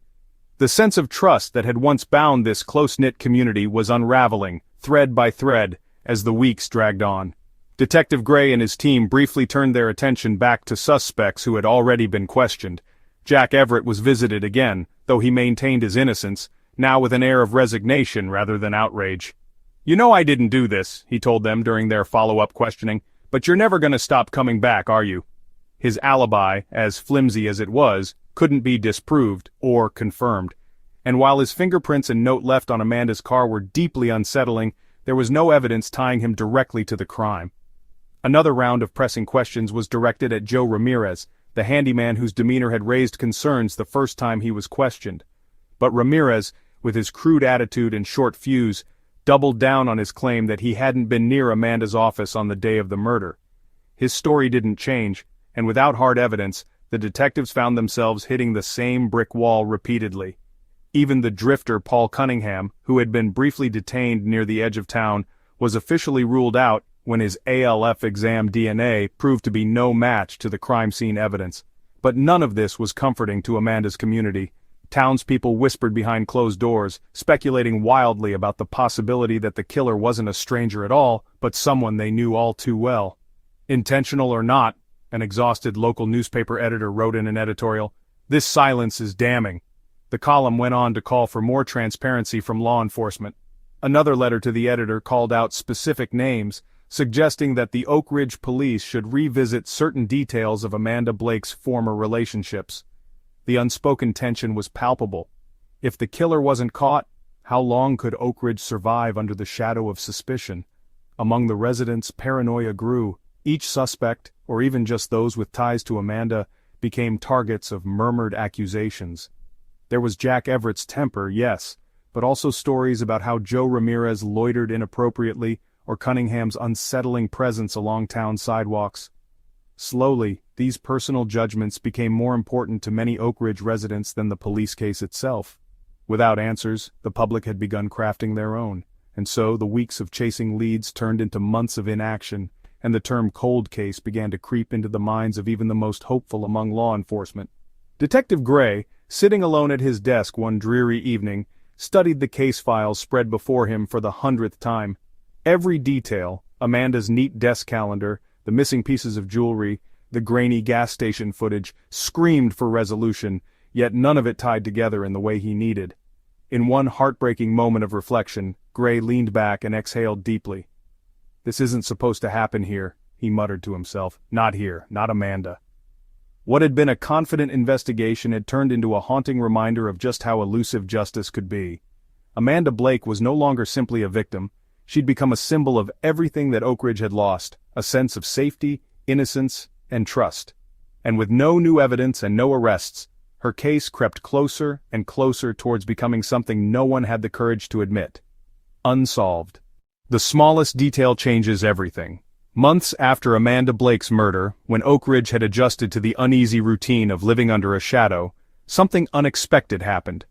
The sense of trust that had once bound this close-knit community was unraveling, thread by thread, as the weeks dragged on. Detective Gray and his team briefly turned their attention back to suspects who had already been questioned. Jack Everett was visited again, though he maintained his innocence, now with an air of resignation rather than outrage. "You know I didn't do this," he told them during their follow-up questioning, "but you're never going to stop coming back, are you?" His alibi, as flimsy as it was, couldn't be disproved or confirmed. And while his fingerprints and note left on Amanda's car were deeply unsettling, there was no evidence tying him directly to the crime. Another round of pressing questions was directed at Joe Ramirez, the handyman whose demeanor had raised concerns the first time he was questioned. But Ramirez, with his crude attitude and short fuse, doubled down on his claim that he hadn't been near Amanda's office on the day of the murder. His story didn't change, and without hard evidence, the detectives found themselves hitting the same brick wall repeatedly. Even the drifter Paul Cunningham, who had been briefly detained near the edge of town, was officially ruled out when his ALF exam DNA proved to be no match to the crime scene evidence. But none of this was comforting to Amanda's community. Townspeople whispered behind closed doors, speculating wildly about the possibility that the killer wasn't a stranger at all, but someone they knew all too well. Intentional or not, an exhausted local newspaper editor wrote in an editorial, "This silence is damning." The column went on to call for more transparency from law enforcement. Another letter to the editor called out specific names, suggesting that the Oak Ridge police should revisit certain details of Amanda Blake's former relationships. The unspoken tension was palpable. If the killer wasn't caught, how long could Oak Ridge survive under the shadow of suspicion? Among the residents, paranoia grew. Each suspect, or even just those with ties to Amanda, became targets of murmured accusations. There was Jack Everett's temper, yes, but also stories about how Joe Ramirez loitered inappropriately, or Cunningham's unsettling presence along town sidewalks. Slowly, these personal judgments became more important to many Oak Ridge residents than the police case itself. Without answers, the public had begun crafting their own, and so the weeks of chasing leads turned into months of inaction, and the term cold case began to creep into the minds of even the most hopeful among law enforcement. Detective Gray, sitting alone at his desk one dreary evening, studied the case files spread before him for the 100th time. Every detail, Amanda's neat desk calendar, the missing pieces of jewelry, the grainy gas station footage, screamed for resolution, yet none of it tied together in the way he needed. In one heartbreaking moment of reflection, Gray leaned back and exhaled deeply. "This isn't supposed to happen here," he muttered to himself. "Not here, not Amanda." What had been a confident investigation had turned into a haunting reminder of just how elusive justice could be. Amanda Blake was no longer simply a victim. She'd become a symbol of everything that Oak Ridge had lost, a sense of safety, innocence, and trust. And with no new evidence and no arrests, her case crept closer and closer towards becoming something no one had the courage to admit. Unsolved. The smallest detail changes everything. Months after Amanda Blake's murder, when Oak Ridge had adjusted to the uneasy routine of living under a shadow, something unexpected happened.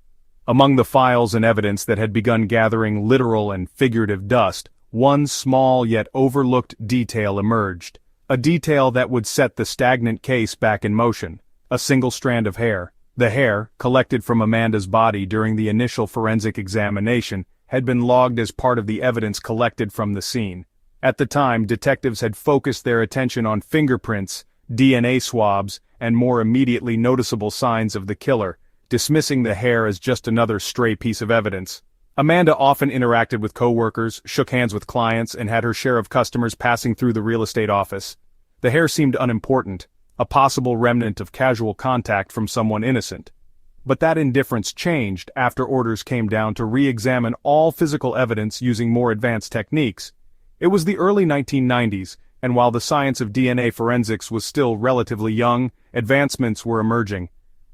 Among the files and evidence that had begun gathering literal and figurative dust, one small yet overlooked detail emerged. A detail that would set the stagnant case back in motion. A single strand of hair. The hair, collected from Amanda's body during the initial forensic examination, had been logged as part of the evidence collected from the scene. At the time, detectives had focused their attention on fingerprints, DNA swabs, and more immediately noticeable signs of the killer, dismissing the hair as just another stray piece of evidence. Amanda often interacted with coworkers, shook hands with clients, and had her share of customers passing through the real estate office. The hair seemed unimportant, a possible remnant of casual contact from someone innocent. But that indifference changed after orders came down to re-examine all physical evidence using more advanced techniques. It was the early 1990s, and while the science of DNA forensics was still relatively young, advancements were emerging.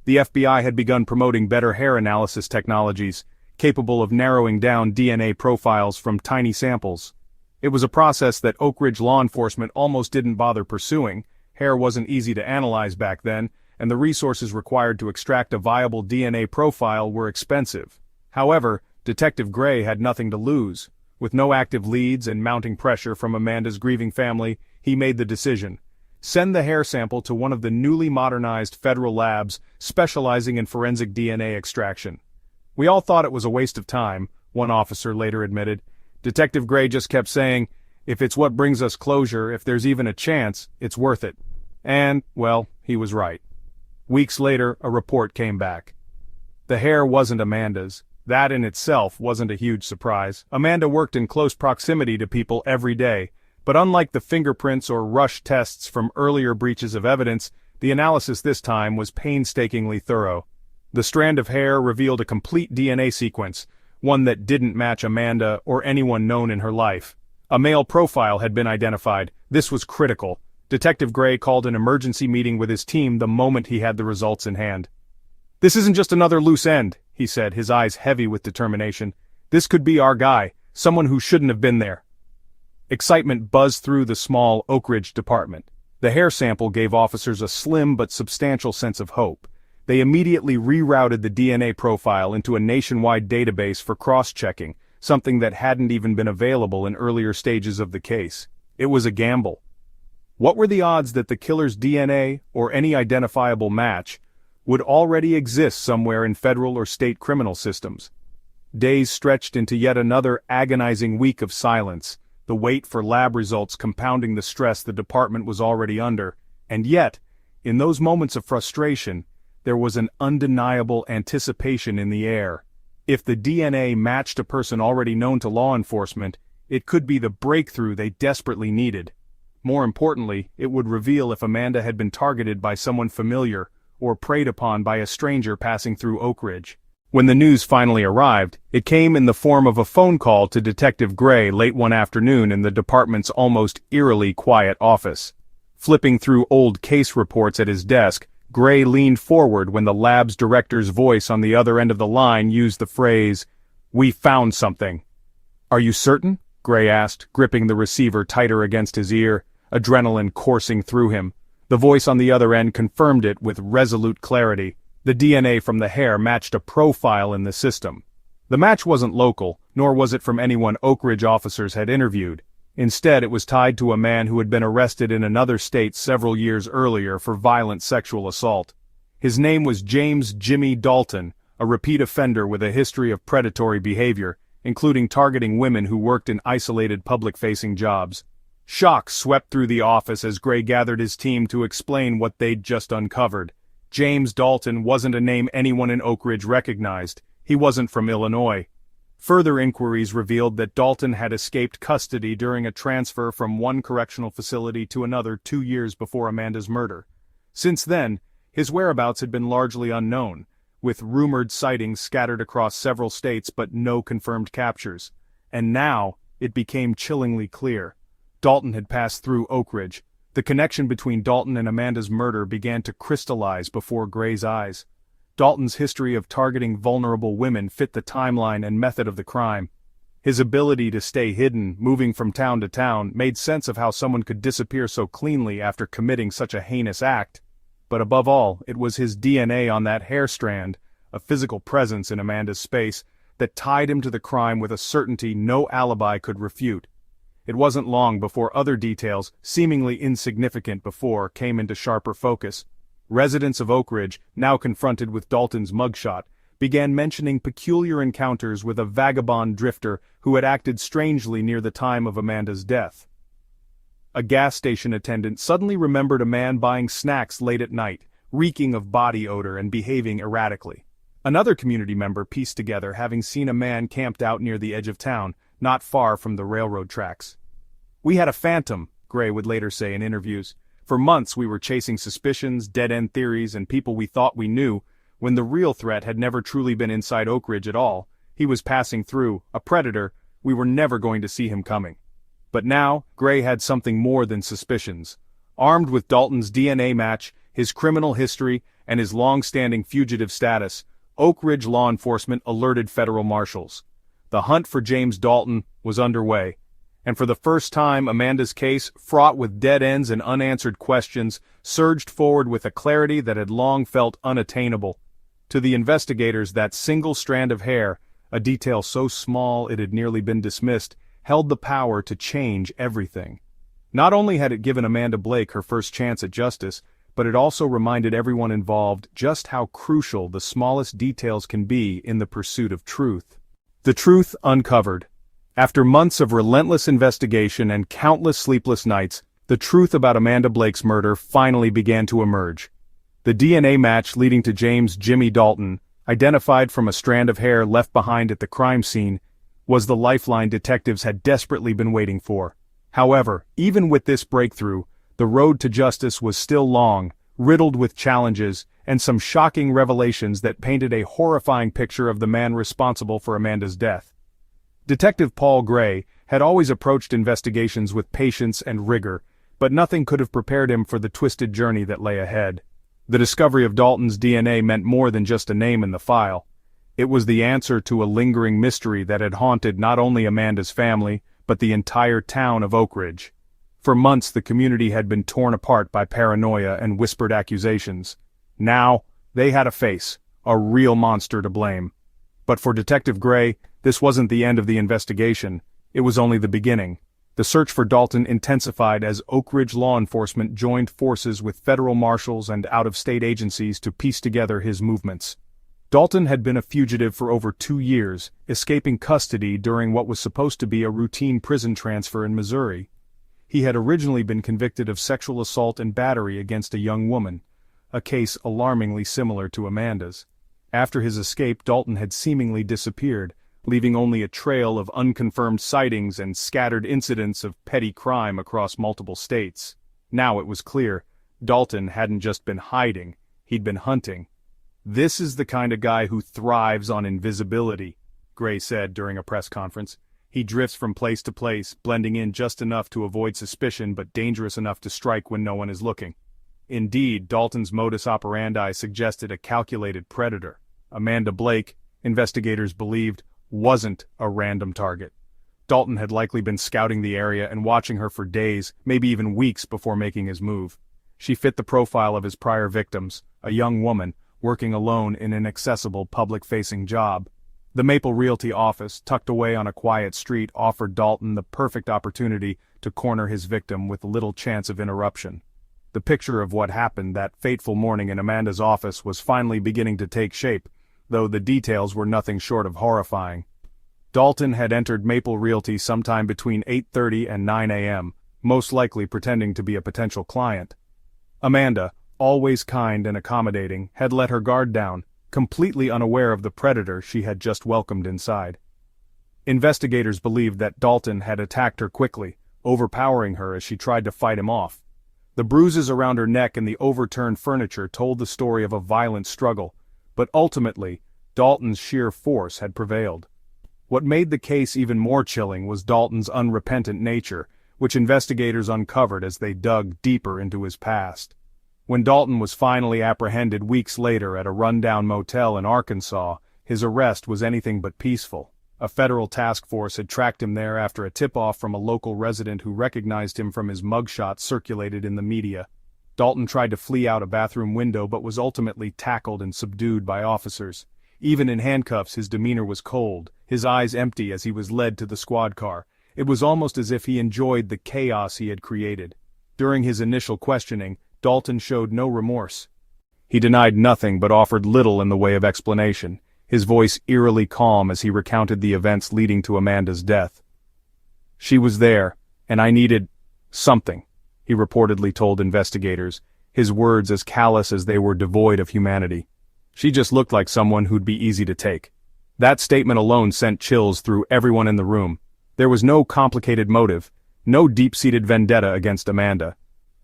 The FBI had begun promoting better hair analysis technologies, capable of narrowing down DNA profiles from tiny samples. It was a process that Oak Ridge law enforcement almost didn't bother pursuing. Hair wasn't easy to analyze back then, and the resources required to extract a viable DNA profile were expensive. However, Detective Gray had nothing to lose. With no active leads and mounting pressure from Amanda's grieving family, he made the decision. Send the hair sample to one of the newly modernized federal labs specializing in forensic DNA extraction. We all thought it was a waste of time, one officer later admitted. Detective Gray just kept saying, if it's what brings us closure, if there's even a chance, it's worth it. And, well, he was right. Weeks later, a report came back. The hair wasn't Amanda's. That in itself wasn't a huge surprise. Amanda worked in close proximity to people every day, but unlike the fingerprints or rush tests from earlier breaches of evidence, the analysis this time was painstakingly thorough. The strand of hair revealed a complete DNA sequence, one that didn't match Amanda or anyone known in her life. A male profile had been identified. This was critical. Detective Gray called an emergency meeting with his team the moment he had the results in hand. "This isn't just another loose end," he said, his eyes heavy with determination. "This could be our guy, someone who shouldn't have been there." Excitement buzzed through the small Oak Ridge department. The hair sample gave officers a slim but substantial sense of hope. They immediately rerouted the DNA profile into a nationwide database for cross-checking, something that hadn't even been available in earlier stages of the case. It was a gamble. What were the odds that the killer's DNA, or any identifiable match, would already exist somewhere in federal or state criminal systems? Days stretched into yet another agonizing week of silence, the wait for lab results compounding the stress the department was already under, and yet, in those moments of frustration, there was an undeniable anticipation in the air. If the DNA matched a person already known to law enforcement, it could be the breakthrough they desperately needed. More importantly, it would reveal if Amanda had been targeted by someone familiar, or preyed upon by a stranger passing through Oak Ridge. When the news finally arrived, it came in the form of a phone call to Detective Gray late one afternoon in the department's almost eerily quiet office. Flipping through old case reports at his desk, Gray leaned forward when the lab's director's voice on the other end of the line used the phrase, "We found something." "Are you certain?" Gray asked, gripping the receiver tighter against his ear, adrenaline coursing through him. The voice on the other end confirmed it with resolute clarity. The DNA from the hair matched a profile in the system. The match wasn't local, nor was it from anyone Oak Ridge officers had interviewed. Instead, it was tied to a man who had been arrested in another state several years earlier for violent sexual assault. His name was James "Jimmy" Dalton, a repeat offender with a history of predatory behavior, including targeting women who worked in isolated public-facing jobs. Shock swept through the office as Gray gathered his team to explain what they'd just uncovered. James Dalton wasn't a name anyone in Oak Ridge recognized. He wasn't from Illinois. Further inquiries revealed that Dalton had escaped custody during a transfer from one correctional facility to another 2 years before Amanda's murder. Since then, his whereabouts had been largely unknown, with rumored sightings scattered across several states but no confirmed captures. And now, it became chillingly clear. Dalton had passed through Oak Ridge. The connection between Dalton and Amanda's murder began to crystallize before Gray's eyes. Dalton's history of targeting vulnerable women fit the timeline and method of the crime. His ability to stay hidden, moving from town to town, made sense of how someone could disappear so cleanly after committing such a heinous act. But above all, it was his DNA on that hair strand, a physical presence in Amanda's space, that tied him to the crime with a certainty no alibi could refute. It wasn't long before other details, seemingly insignificant before, came into sharper focus. Residents of Oak Ridge, now confronted with Dalton's mugshot, began mentioning peculiar encounters with a vagabond drifter who had acted strangely near the time of Amanda's death. A gas station attendant suddenly remembered a man buying snacks late at night, reeking of body odor and behaving erratically. Another community member pieced together having seen a man camped out near the edge of town, not far from the railroad tracks. "We had a phantom," Gray would later say in interviews. "For months we were chasing suspicions, dead-end theories, and people we thought we knew. when the real threat had never truly been inside Oak Ridge at all. He was passing through, a predator. We were never going to see him coming. But now, Gray had something more than suspicions. Armed with Dalton's DNA match, his criminal history, and his long-standing fugitive status, Oak Ridge law enforcement alerted federal marshals. The hunt for James Dalton was underway, and for the first time Amanda's case, fraught with dead ends and unanswered questions, surged forward with a clarity that had long felt unattainable. To the investigators, that single strand of hair, a detail so small it had nearly been dismissed, held the power to change everything. Not only had it given Amanda Blake her first chance at justice, but it also reminded everyone involved just how crucial the smallest details can be in the pursuit of truth. The truth uncovered. After months of relentless investigation and countless sleepless nights, the truth about Amanda Blake's murder finally began to emerge. The DNA match leading to James "Jimmy" Dalton, identified from a strand of hair left behind at the crime scene, was the lifeline detectives had desperately been waiting for. However, even with this breakthrough, the road to justice was still long, riddled with challenges, and some shocking revelations that painted a horrifying picture of the man responsible for Amanda's death. Detective Paul Gray had always approached investigations with patience and rigor, but nothing could have prepared him for the twisted journey that lay ahead. The discovery of Dalton's DNA meant more than just a name in the file. It was the answer to a lingering mystery that had haunted not only Amanda's family, but the entire town of Oak Ridge. For months the community had been torn apart by paranoia and whispered accusations. Now, they had a face, a real monster to blame. But for Detective Gray, this wasn't the end of the investigation, it was only the beginning. The search for Dalton intensified as Oak Ridge law enforcement joined forces with federal marshals and out-of-state agencies to piece together his movements. Dalton had been a fugitive for over 2 years, escaping custody during what was supposed to be a routine prison transfer in Missouri. He had originally been convicted of sexual assault and battery against a young woman, a case alarmingly similar to Amanda's. After his escape, Dalton had seemingly disappeared, leaving only a trail of unconfirmed sightings and scattered incidents of petty crime across multiple states. Now it was clear, Dalton hadn't just been hiding, he'd been hunting. "This is the kind of guy who thrives on invisibility," Gray said during a press conference. "He drifts from place to place, blending in just enough to avoid suspicion but dangerous enough to strike when no one is looking." Indeed, Dalton's modus operandi suggested a calculated predator. Amanda Blake, investigators believed, wasn't a random target. Dalton had likely been scouting the area and watching her for days, maybe even weeks before making his move. She fit the profile of his prior victims, a young woman, working alone in an accessible public-facing job. The Maple Realty office, tucked away on a quiet street, offered Dalton the perfect opportunity to corner his victim with little chance of interruption. The picture of what happened that fateful morning in Amanda's office was finally beginning to take shape, though the details were nothing short of horrifying. Dalton had entered Maple Realty sometime between 8:30 and 9 a.m., most likely pretending to be a potential client. Amanda, always kind and accommodating, had let her guard down, completely unaware of the predator she had just welcomed inside. Investigators believed that Dalton had attacked her quickly, overpowering her as she tried to fight him off. The bruises around her neck and the overturned furniture told the story of a violent struggle, but ultimately, Dalton's sheer force had prevailed. What made the case even more chilling was Dalton's unrepentant nature, which investigators uncovered as they dug deeper into his past. When Dalton was finally apprehended weeks later at a rundown motel in Arkansas, his arrest was anything but peaceful. A federal task force had tracked him there after a tip-off from a local resident who recognized him from his mugshot circulated in the media. Dalton tried to flee out a bathroom window but was ultimately tackled and subdued by officers. Even in handcuffs, his demeanor was cold, his eyes empty as he was led to the squad car. It was almost as if he enjoyed the chaos he had created. During his initial questioning, Dalton showed no remorse. He denied nothing but offered little in the way of explanation, his voice eerily calm as he recounted the events leading to Amanda's death. "She was there, and I needed something," he reportedly told investigators, his words as callous as they were devoid of humanity. "She just looked like someone who'd be easy to take." That statement alone sent chills through everyone in the room. There was no complicated motive, no deep-seated vendetta against Amanda.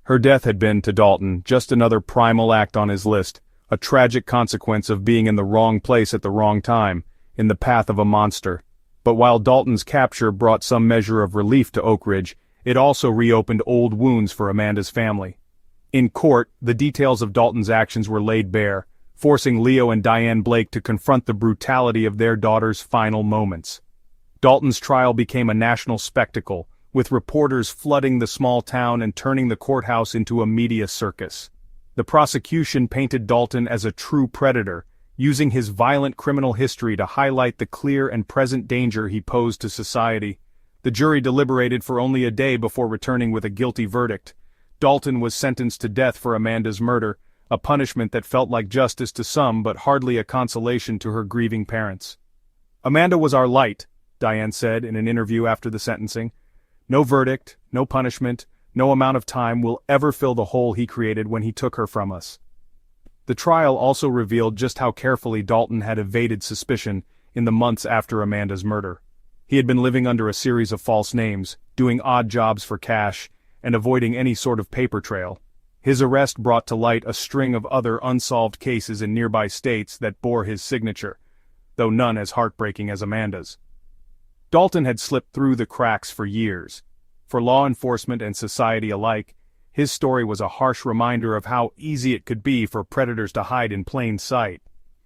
Her death had been, to Dalton, just another primal act on his list, a tragic consequence of being in the wrong place at the wrong time, in the path of a monster. But while Dalton's capture brought some measure of relief to Oak Ridge, it also reopened old wounds for Amanda's family. In court, the details of Dalton's actions were laid bare, forcing Leo and Diane Blake to confront the brutality of their daughter's final moments. Dalton's trial became a national spectacle, with reporters flooding the small town and turning the courthouse into a media circus. The prosecution painted Dalton as a true predator, using his violent criminal history to highlight the clear and present danger he posed to society. The jury deliberated for only a day before returning with a guilty verdict. Dalton was sentenced to death for Amanda's murder, a punishment that felt like justice to some but hardly a consolation to her grieving parents. "Amanda was our light," Diane said in an interview after the sentencing. "No verdict, no punishment, no amount of time will ever fill the hole he created when he took her from us." The trial also revealed just how carefully Dalton had evaded suspicion in the months after Amanda's murder. He had been living under a series of false names, doing odd jobs for cash, and avoiding any sort of paper trail. His arrest brought to light a string of other unsolved cases in nearby states that bore his signature, though none as heartbreaking as Amanda's. Dalton had slipped through the cracks for years. For law enforcement and society alike, his story was a harsh reminder of how easy it could be for predators to hide in plain sight.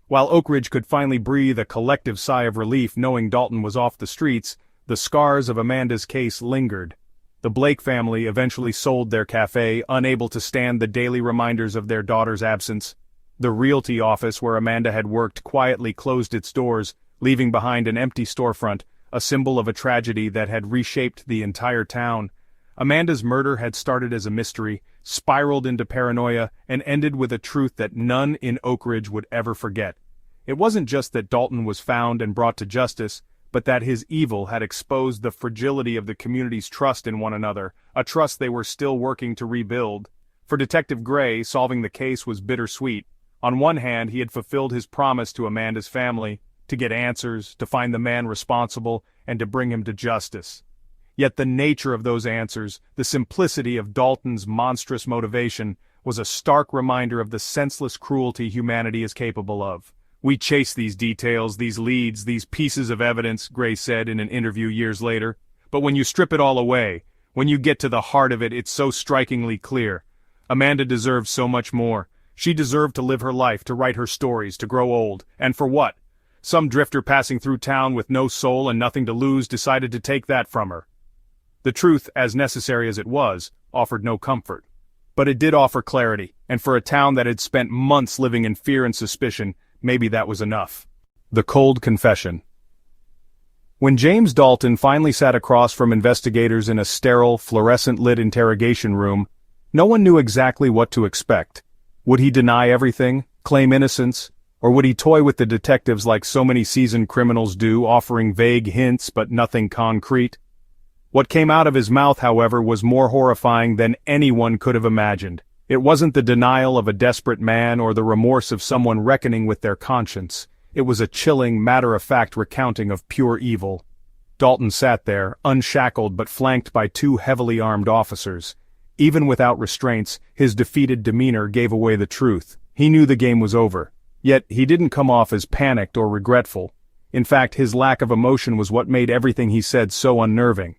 While Oak Ridge could finally breathe a collective sigh of relief knowing Dalton was off the streets, the scars of Amanda's case lingered. The Blake family eventually sold their cafe, unable to stand the daily reminders of their daughter's absence. The realty office where Amanda had worked quietly closed its doors, leaving behind an empty storefront, a symbol of a tragedy that had reshaped the entire town. Amanda's murder had started as a mystery, spiraled into paranoia, and ended with a truth that none in Oak Ridge would ever forget. It wasn't just that Dalton was found and brought to justice, but that his evil had exposed the fragility of the community's trust in one another, a trust they were still working to rebuild. For Detective Gray, solving the case was bittersweet. On one hand, he had fulfilled his promise to Amanda's family, to get answers, to find the man responsible, and to bring him to justice. Yet the nature of those answers, the simplicity of Dalton's monstrous motivation, was a stark reminder of the senseless cruelty humanity is capable of. "We chase these details, these leads, these pieces of evidence," Gray said in an interview years later. "But when you strip it all away, when you get to the heart of it, it's so strikingly clear. Amanda deserved so much more. She deserved to live her life, to write her stories, to grow old. And for what? Some drifter passing through town with no soul and nothing to lose decided to take that from her." The truth, as necessary as it was, offered no comfort. But it did offer clarity, and for a town that had spent months living in fear and suspicion, maybe that was enough. The cold confession. When James Dalton finally sat across from investigators in a sterile, fluorescent-lit interrogation room, no one knew exactly what to expect. Would he deny everything, claim innocence, or would he toy with the detectives like so many seasoned criminals do, offering vague hints but nothing concrete? What came out of his mouth, however, was more horrifying than anyone could have imagined. It wasn't the denial of a desperate man or the remorse of someone reckoning with their conscience. It was a chilling, matter-of-fact recounting of pure evil. Dalton sat there, unshackled but flanked by two heavily armed officers. Even without restraints, his defeated demeanor gave away the truth. He knew the game was over. Yet he didn't come off as panicked or regretful. In fact, his lack of emotion was what made everything he said so unnerving.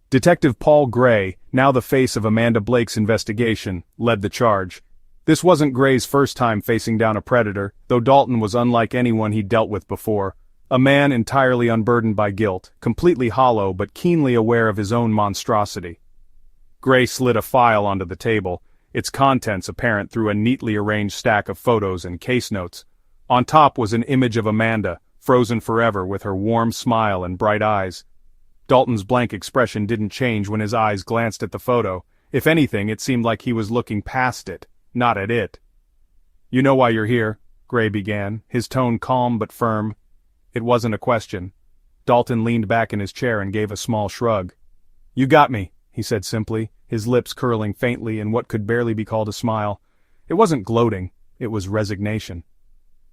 Detective Paul Gray, now the face of Amanda Blake's investigation, led the charge. This wasn't Gray's first time facing down a predator, though Dalton was unlike anyone he'd dealt with before. A man entirely unburdened by guilt, completely hollow but keenly aware of his own monstrosity. Gray slid a file onto the table, its contents apparent through a neatly arranged stack of photos and case notes. On top was an image of Amanda, frozen forever with her warm smile and bright eyes. Dalton's blank expression didn't change when his eyes glanced at the photo. If anything, it seemed like he was looking past it, not at it. "You know why you're here," Gray began, his tone calm but firm. It wasn't a question. Dalton leaned back in his chair and gave a small shrug. "You got me," he said simply, his lips curling faintly in what could barely be called a smile. It wasn't gloating, it was resignation.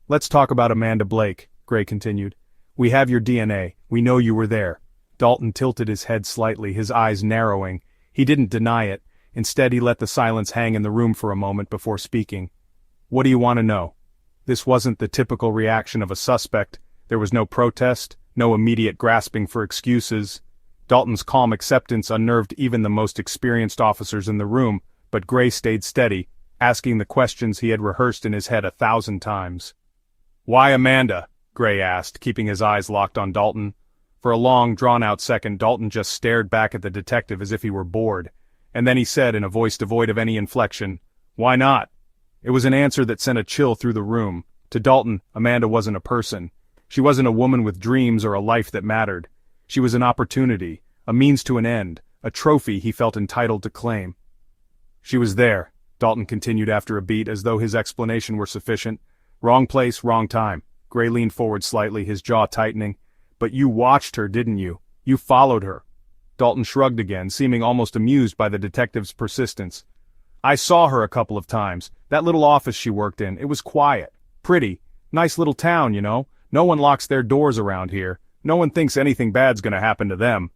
"Let's talk about Amanda Blake," Gray continued. "We have your DNA, we know you were there." Dalton tilted his head slightly, his eyes narrowing. He didn't deny it. Instead, he let the silence hang in the room for a moment before speaking. "What do you want to know?" This wasn't the typical reaction of a suspect. There was no protest, no immediate grasping for excuses. Dalton's calm acceptance unnerved even the most experienced officers in the room, but Gray stayed steady, asking the questions he had rehearsed in his head 1,000 times. "Why Amanda?" Gray asked, keeping his eyes locked on Dalton. For a long, drawn-out second, Dalton just stared back at the detective as if he were bored, and then he said in a voice devoid of any inflection, "Why not?" It was an answer that sent a chill through the room. To Dalton, Amanda wasn't a person. She wasn't a woman with dreams or a life that mattered. She was an opportunity, a means to an end, a trophy he felt entitled to claim. "She was there," Dalton continued after a beat, as though his explanation were sufficient. "Wrong place, wrong time." Gray leaned forward slightly, his jaw tightening. "But you watched her, didn't you? You followed her." Dalton shrugged again, seeming almost amused by the detective's persistence. "I saw her a couple of times. That little office she worked in, it was quiet. Pretty. Nice little town, you know. No one locks their doors around here. No one thinks anything bad's gonna happen to them."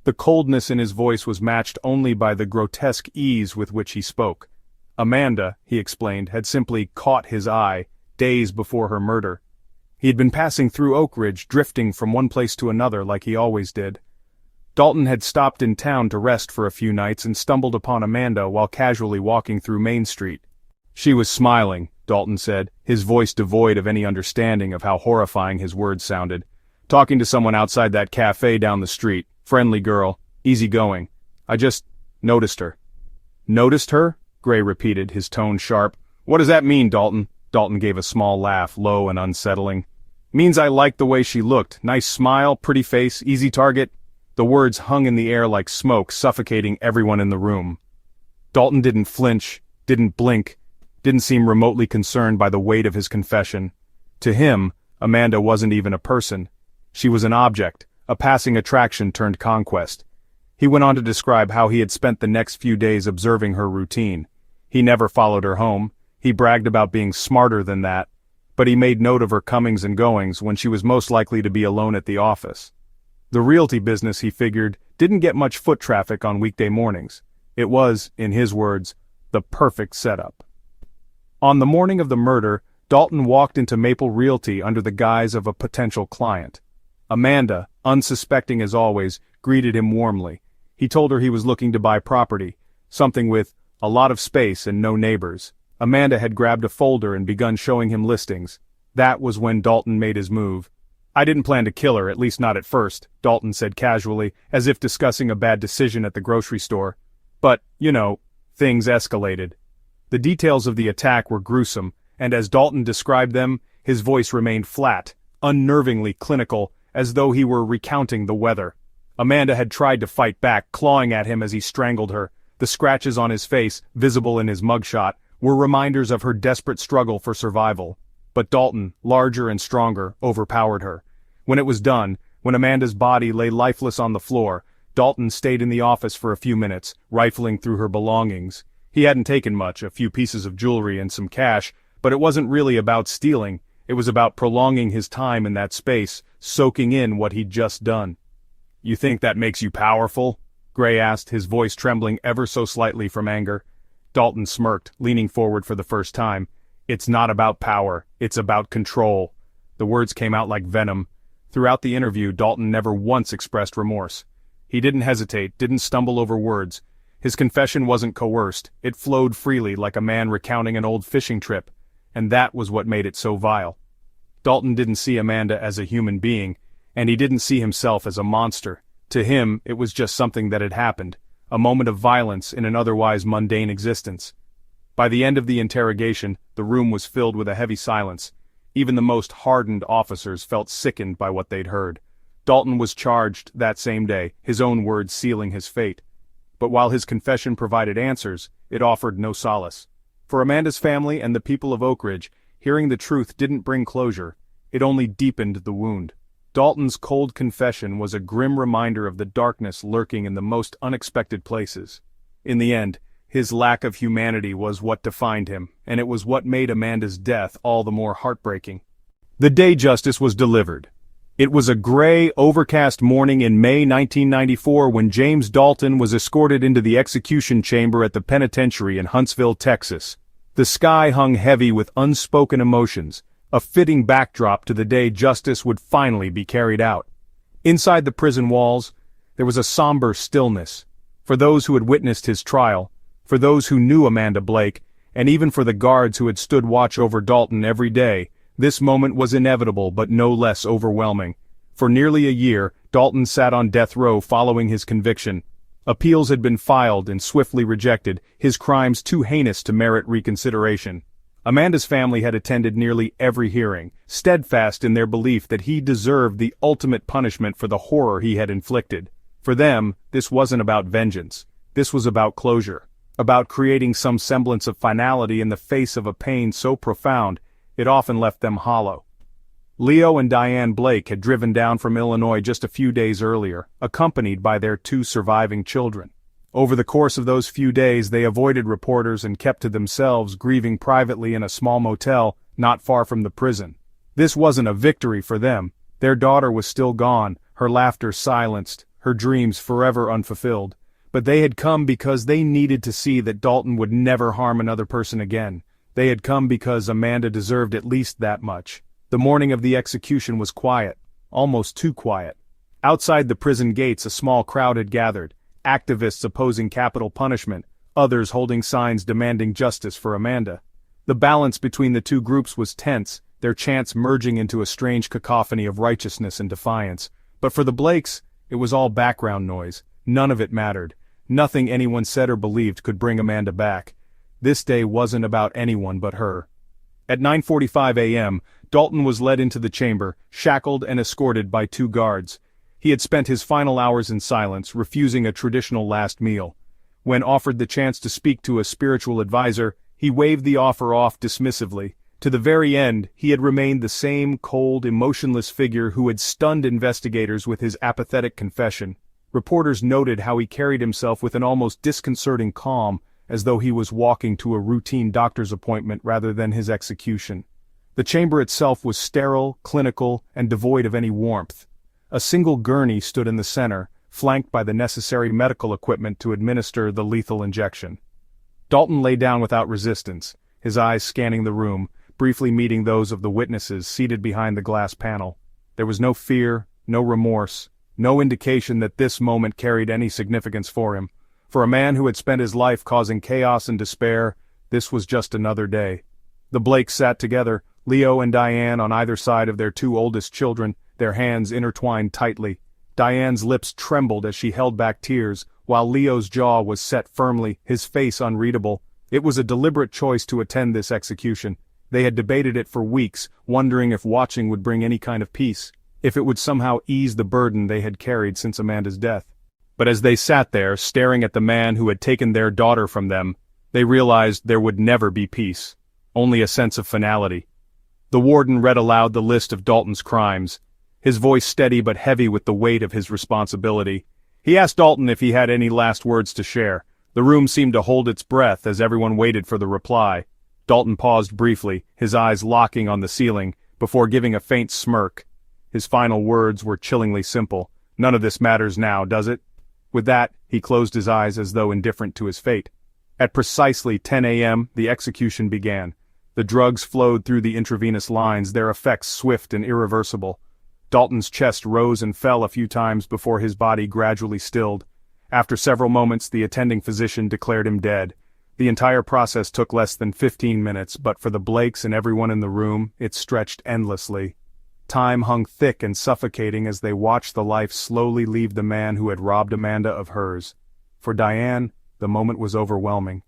The coldness in his voice was matched only by the grotesque ease with which he spoke. Amanda, he explained, had simply caught his eye, days before her murder. He had been passing through Oak Ridge, drifting from one place to another like he always did. Dalton had stopped in town to rest for a few nights and stumbled upon Amanda while casually walking through Main Street. "She was smiling," Dalton said, his voice devoid of any understanding of how horrifying his words sounded. "Talking to someone outside that cafe down the street. Friendly girl. Easygoing. I just noticed her." "Noticed her?" Gray repeated, his tone sharp. "What does that mean, Dalton?" Dalton gave a small laugh, low and unsettling. "Means I liked the way she looked. Nice smile, pretty face, easy target." The words hung in the air like smoke, suffocating everyone in the room. Dalton didn't flinch, didn't blink, didn't seem remotely concerned by the weight of his confession. To him, Amanda wasn't even a person. She was an object, a passing attraction turned conquest. He went on to describe how he had spent the next few days observing her routine. He never followed her home. He bragged about being smarter than that, but he made note of her comings and goings when she was most likely to be alone at the office. The realty business, he figured, didn't get much foot traffic on weekday mornings. It was, in his words, the perfect setup. On the morning of the murder, Dalton walked into Maple Realty under the guise of a potential client. Amanda, unsuspecting as always, greeted him warmly. He told her he was looking to buy property, something with a lot of space and no neighbors. Amanda had grabbed a folder and begun showing him listings. That was when Dalton made his move. "I didn't plan to kill her, at least not at first," Dalton said casually, as if discussing a bad decision at the grocery store. "But, you know, things escalated." The details of the attack were gruesome, and as Dalton described them, his voice remained flat, unnervingly clinical, as though he were recounting the weather. Amanda had tried to fight back, clawing at him as he strangled her. The scratches on his face, visible in his mugshot, were reminders of her desperate struggle for survival. But Dalton, larger and stronger, overpowered her. When it was done, when Amanda's body lay lifeless on the floor, Dalton stayed in the office for a few minutes, rifling through her belongings. He hadn't taken much, a few pieces of jewelry and some cash, but it wasn't really about stealing. It was about prolonging his time in that space, soaking in what he'd just done. "You think that makes you powerful?" Gray asked, his voice trembling ever so slightly from anger. Dalton smirked, leaning forward for the first time. "It's not about power, it's about control." The words came out like venom. Throughout the interview, Dalton never once expressed remorse. He didn't hesitate, didn't stumble over words. His confession wasn't coerced, it flowed freely like a man recounting an old fishing trip, and that was what made it so vile. Dalton didn't see Amanda as a human being, and he didn't see himself as a monster. To him, it was just something that had happened, a moment of violence in an otherwise mundane existence. By the end of the interrogation, the room was filled with a heavy silence. Even the most hardened officers felt sickened by what they'd heard. Dalton was charged that same day, his own words sealing his fate. But while his confession provided answers, it offered no solace. For Amanda's family and the people of Oak Ridge, hearing the truth didn't bring closure. It only deepened the wound. Dalton's cold confession was a grim reminder of the darkness lurking in the most unexpected places. In the end, his lack of humanity was what defined him, and it was what made Amanda's death all the more heartbreaking. The day justice was delivered. It was a gray, overcast morning in May 1994 when James Dalton was escorted into the execution chamber at the penitentiary in Huntsville, Texas. The sky hung heavy with unspoken emotions, a fitting backdrop to the day justice would finally be carried out. Inside the prison walls, there was a somber stillness. For those who had witnessed his trial, for those who knew Amanda Blake, and even for the guards who had stood watch over Dalton every day, this moment was inevitable but no less overwhelming. For nearly a year, Dalton sat on death row following his conviction. Appeals had been filed and swiftly rejected, his crimes too heinous to merit reconsideration. Amanda's family had attended nearly every hearing, steadfast in their belief that he deserved the ultimate punishment for the horror he had inflicted. For them, this wasn't about vengeance. This was about closure, about creating some semblance of finality in the face of a pain so profound, it often left them hollow. Leo and Diane Blake had driven down from Illinois just a few days earlier, accompanied by their 2 surviving children. Over the course of those few days they avoided reporters and kept to themselves, grieving privately in a small motel not far from the prison. This wasn't a victory for them. Their daughter was still gone, her laughter silenced, her dreams forever unfulfilled. But they had come because they needed to see that Dalton would never harm another person again. They had come because Amanda deserved at least that much. The morning of the execution was quiet, almost too quiet. Outside the prison gates a small crowd had gathered, activists opposing capital punishment, others holding signs demanding justice for Amanda. The balance between the two groups was tense, their chants merging into a strange cacophony of righteousness and defiance. But for the Blakes, it was all background noise. None of it mattered. Nothing anyone said or believed could bring Amanda back. This day wasn't about anyone but her. At 9:45 a.m., Dalton was led into the chamber, shackled and escorted by 2 guards. He had spent his final hours in silence, refusing a traditional last meal. When offered the chance to speak to a spiritual advisor, he waved the offer off dismissively. To the very end, he had remained the same cold, emotionless figure who had stunned investigators with his apathetic confession. Reporters noted how he carried himself with an almost disconcerting calm, as though he was walking to a routine doctor's appointment rather than his execution. The chamber itself was sterile, clinical, and devoid of any warmth. A single gurney stood in the center, flanked by the necessary medical equipment to administer the lethal injection. Dalton lay down without resistance, his eyes scanning the room, briefly meeting those of the witnesses seated behind the glass panel. There was no fear, no remorse, no indication that this moment carried any significance for him. For a man who had spent his life causing chaos and despair, this was just another day. The Blakes sat together, Leo and Diane on either side of their 2 oldest children, their hands intertwined tightly. Diane's lips trembled as she held back tears, while Leo's jaw was set firmly, his face unreadable. It was a deliberate choice to attend this execution. They had debated it for weeks, wondering if watching would bring any kind of peace, if it would somehow ease the burden they had carried since Amanda's death. But as they sat there, staring at the man who had taken their daughter from them, they realized there would never be peace, only a sense of finality. The warden read aloud the list of Dalton's crimes, his voice steady but heavy with the weight of his responsibility. He asked Dalton if he had any last words to share. The room seemed to hold its breath as everyone waited for the reply. Dalton paused briefly, his eyes locking on the ceiling, before giving a faint smirk. His final words were chillingly simple. "None of this matters now, does it?" With that, he closed his eyes as though indifferent to his fate. At precisely 10 a.m., the execution began. The drugs flowed through the intravenous lines, their effects swift and irreversible. Dalton's chest rose and fell a few times before his body gradually stilled. After several moments, the attending physician declared him dead. The entire process took less than 15 minutes, but for the Blakes and everyone in the room, it stretched endlessly. Time hung thick and suffocating as they watched the life slowly leave the man who had robbed Amanda of hers. For Diane, the moment was overwhelming.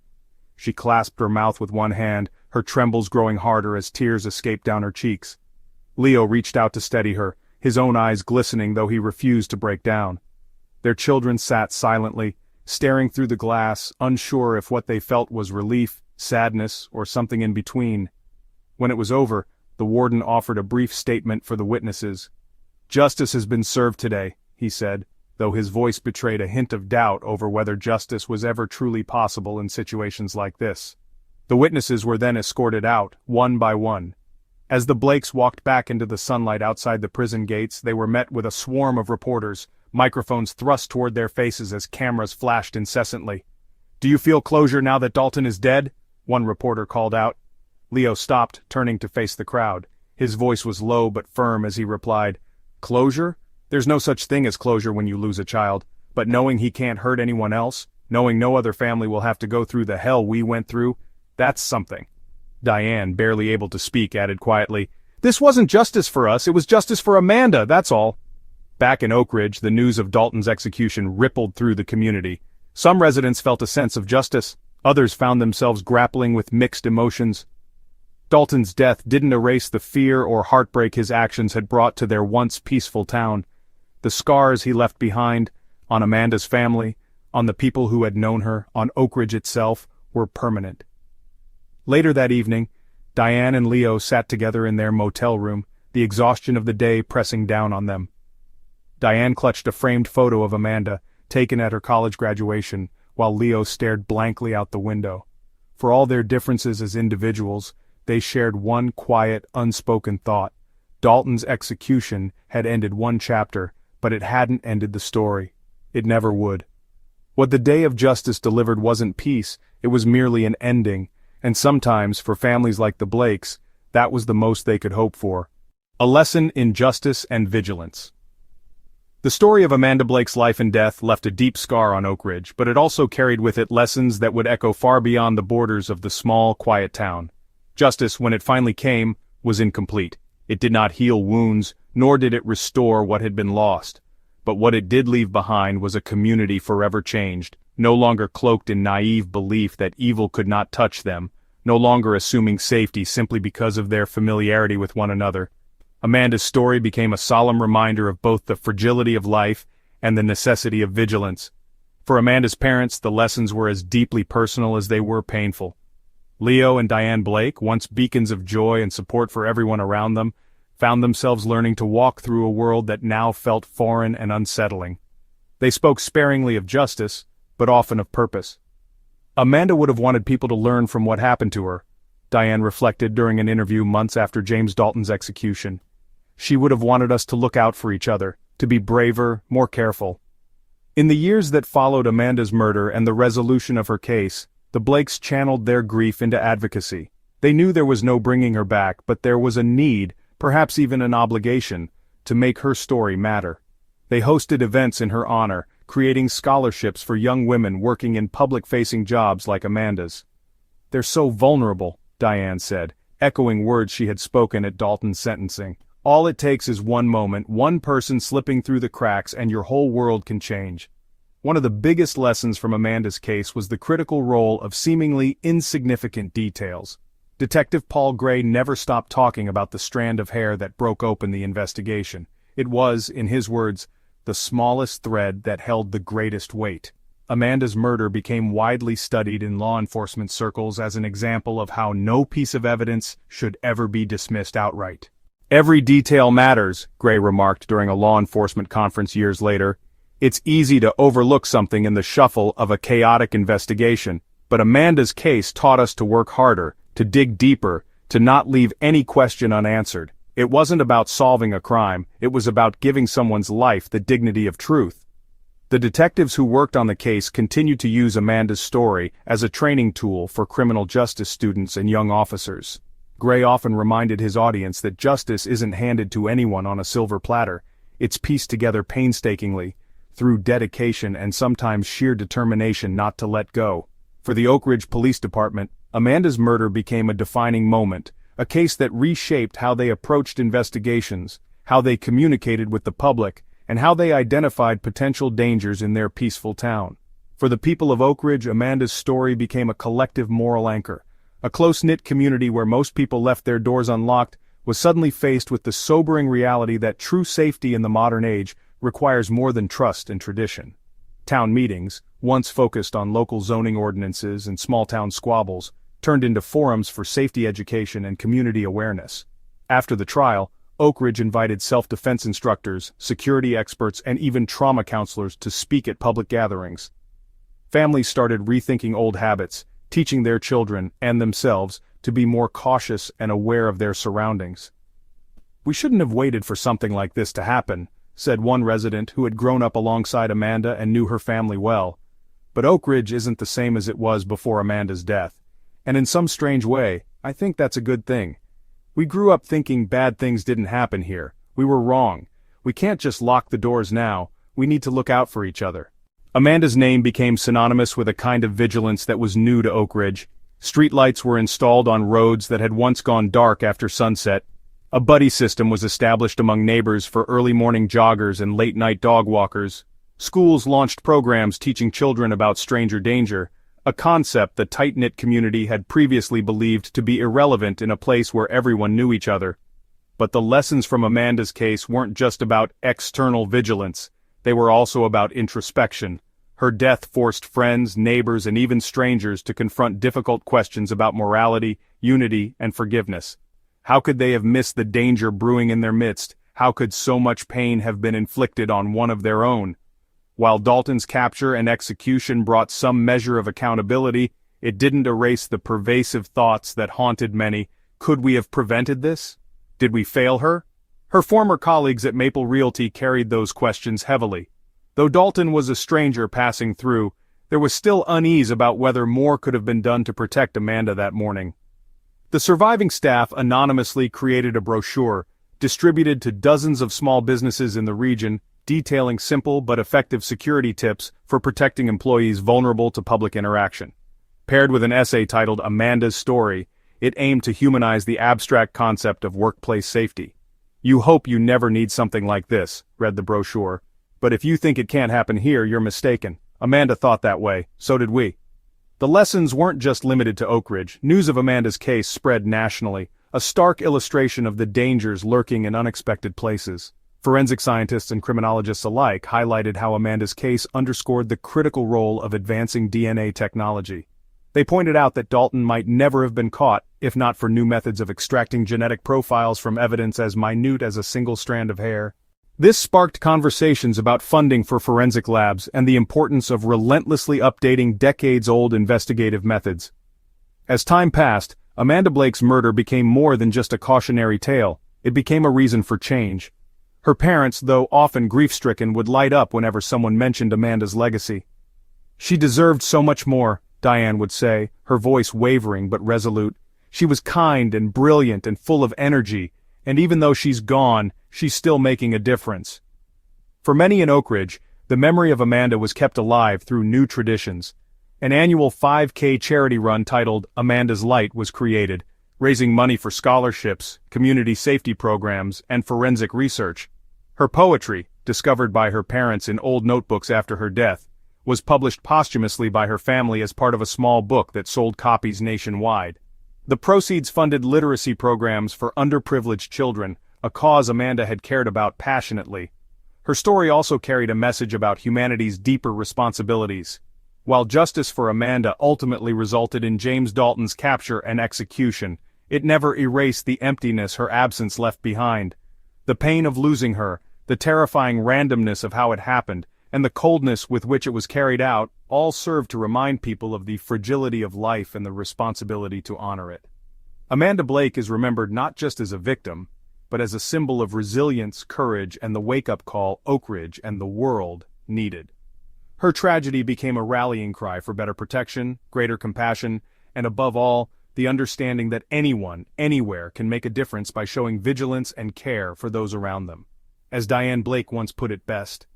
She clasped her mouth with one hand, her trembles growing harder as tears escaped down her cheeks. Leo reached out to steady her, his own eyes glistening though he refused to break down. Their children sat silently, staring through the glass, unsure if what they felt was relief, sadness, or something in between. When it was over, the warden offered a brief statement for the witnesses. "Justice has been served today," he said, though his voice betrayed a hint of doubt over whether justice was ever truly possible in situations like this. The witnesses were then escorted out, one by one. As the Blakes walked back into the sunlight outside the prison gates, they were met with a swarm of reporters, microphones thrust toward their faces as cameras flashed incessantly. "Do you feel closure now that Dalton is dead?" one reporter called out. Leo stopped, turning to face the crowd. His voice was low but firm as he replied, "Closure? There's no such thing as closure when you lose a child, but knowing he can't hurt anyone else, knowing no other family will have to go through the hell we went through, that's something." Diane, barely able to speak, added quietly, "This wasn't justice for us, it was justice for Amanda, that's all." Back in Oak Ridge, the news of Dalton's execution rippled through the community. Some residents felt a sense of justice, others found themselves grappling with mixed emotions. Dalton's death didn't erase the fear or heartbreak his actions had brought to their once peaceful town. The scars he left behind, on Amanda's family, on the people who had known her, on Oak Ridge itself, were permanent. Later that evening, Diane and Leo sat together in their motel room, the exhaustion of the day pressing down on them. Diane clutched a framed photo of Amanda, taken at her college graduation, while Leo stared blankly out the window. For all their differences as individuals, they shared one quiet, unspoken thought. Dalton's execution had ended one chapter, but it hadn't ended the story. It never would. What the day of justice delivered wasn't peace, it was merely an ending, and sometimes, for families like the Blakes, that was the most they could hope for. A lesson in justice and vigilance. The story of Amanda Blake's life and death left a deep scar on Oak Ridge, but it also carried with it lessons that would echo far beyond the borders of the small, quiet town. Justice, when it finally came, was incomplete. It did not heal wounds, nor did it restore what had been lost. But what it did leave behind was a community forever changed, no longer cloaked in naive belief that evil could not touch them, no longer assuming safety simply because of their familiarity with one another. Amanda's story became a solemn reminder of both the fragility of life and the necessity of vigilance. For Amanda's parents, the lessons were as deeply personal as they were painful. Leo and Diane Blake, once beacons of joy and support for everyone around them, found themselves learning to walk through a world that now felt foreign and unsettling. They spoke sparingly of justice, but often of purpose. Amanda would have wanted people to learn from what happened to her, Diane reflected during an interview months after James Dalton's execution. She would have wanted us to look out for each other, to be braver, more careful. In the years that followed Amanda's murder and the resolution of her case, the Blakes channeled their grief into advocacy. They knew there was no bringing her back, but there was a need, perhaps even an obligation, to make her story matter. They hosted events in her honor, creating scholarships for young women working in public-facing jobs like Amanda's. "They're so vulnerable," Diane said, echoing words she had spoken at Dalton's sentencing. "All it takes is one moment, one person slipping through the cracks, and your whole world can change." One of the biggest lessons from Amanda's case was the critical role of seemingly insignificant details. Detective Paul Gray never stopped talking about the strand of hair that broke open the investigation. It was, in his words, the smallest thread that held the greatest weight. Amanda's murder became widely studied in law enforcement circles as an example of how no piece of evidence should ever be dismissed outright. "Every detail matters," Gray remarked during a law enforcement conference years later. "It's easy to overlook something in the shuffle of a chaotic investigation, but Amanda's case taught us to work harder, to dig deeper, to not leave any question unanswered. It wasn't about solving a crime, it was about giving someone's life the dignity of truth." The detectives who worked on the case continued to use Amanda's story as a training tool for criminal justice students and young officers. Gray often reminded his audience that justice isn't handed to anyone on a silver platter, it's pieced together painstakingly, through dedication and sometimes sheer determination not to let go. For the Oak Ridge Police Department, Amanda's murder became a defining moment, a case that reshaped how they approached investigations, how they communicated with the public, and how they identified potential dangers in their peaceful town. For the people of Oak Ridge, Amanda's story became a collective moral anchor. A close-knit community where most people left their doors unlocked was suddenly faced with the sobering reality that true safety in the modern age requires more than trust and tradition. Town meetings, once focused on local zoning ordinances and small-town squabbles, turned into forums for safety education and community awareness. After the trial, Oak Ridge invited self-defense instructors, security experts, and even trauma counselors to speak at public gatherings. Families started rethinking old habits, teaching their children and themselves to be more cautious and aware of their surroundings. "We shouldn't have waited for something like this to happen," said one resident who had grown up alongside Amanda and knew her family well. "But Oak Ridge isn't the same as it was before Amanda's death. And in some strange way, I think that's a good thing. We grew up thinking bad things didn't happen here. We were wrong. We can't just lock the doors now, we need to look out for each other. Amanda's name became synonymous with a kind of vigilance that was new to Oak Ridge. Streetlights were installed on roads that had once gone dark after sunset. A buddy system was established among neighbors for early morning joggers and late-night dog walkers. Schools launched programs teaching children about stranger danger, a concept the tight-knit community had previously believed to be irrelevant in a place where everyone knew each other. But the lessons from Amanda's case weren't just about external vigilance, they were also about introspection. Her death forced friends, neighbors, and even strangers to confront difficult questions about morality, unity, and forgiveness. How could they have missed the danger brewing in their midst? How could so much pain have been inflicted on one of their own? While Dalton's capture and execution brought some measure of accountability, it didn't erase the pervasive thoughts that haunted many. Could we have prevented this? Did we fail her? Her former colleagues at Maple Realty carried those questions heavily. Though Dalton was a stranger passing through, there was still unease about whether more could have been done to protect Amanda that morning. The surviving staff anonymously created a brochure, distributed to dozens of small businesses in the region, detailing simple but effective security tips for protecting employees vulnerable to public interaction. Paired with an essay titled Amanda's Story, it aimed to humanize the abstract concept of workplace safety. "You hope you never need something like this," read the brochure. "But if you think it can't happen here, you're mistaken. Amanda thought that way, so did we." The lessons weren't just limited to Oak Ridge. News of Amanda's case spread nationally, a stark illustration of the dangers lurking in unexpected places. Forensic scientists and criminologists alike highlighted how Amanda's case underscored the critical role of advancing DNA technology. They pointed out that Dalton might never have been caught, if not for new methods of extracting genetic profiles from evidence as minute as a single strand of hair. This sparked conversations about funding for forensic labs and the importance of relentlessly updating decades-old investigative methods. As time passed, Amanda Blake's murder became more than just a cautionary tale. It became a reason for change. Her parents, though often grief-stricken, would light up whenever someone mentioned Amanda's legacy. "She deserved so much more," Diane would say, her voice wavering but resolute. "She was kind and brilliant and full of energy, and even though she's gone, she's still making a difference." For many in Oak Ridge, the memory of Amanda was kept alive through new traditions. An annual 5K charity run titled Amanda's Light was created, raising money for scholarships, community safety programs, and forensic research. Her poetry, discovered by her parents in old notebooks after her death, was published posthumously by her family as part of a small book that sold copies nationwide. The proceeds funded literacy programs for underprivileged children, a cause Amanda had cared about passionately. Her story also carried a message about humanity's deeper responsibilities. While justice for Amanda ultimately resulted in James Dalton's capture and execution, it never erased the emptiness her absence left behind. The pain of losing her, the terrifying randomness of how it happened, and the coldness with which it was carried out, all served to remind people of the fragility of life and the responsibility to honor it. Amanda Blake is remembered not just as a victim, but as a symbol of resilience, courage, and the wake-up call Oak Ridge and the world needed. Her tragedy became a rallying cry for better protection, greater compassion, and above all, the understanding that anyone, anywhere can make a difference by showing vigilance and care for those around them. As Diane Blake once put it best,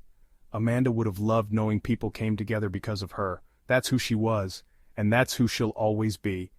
"Amanda would have loved knowing people came together because of her. That's who she was, and that's who she'll always be."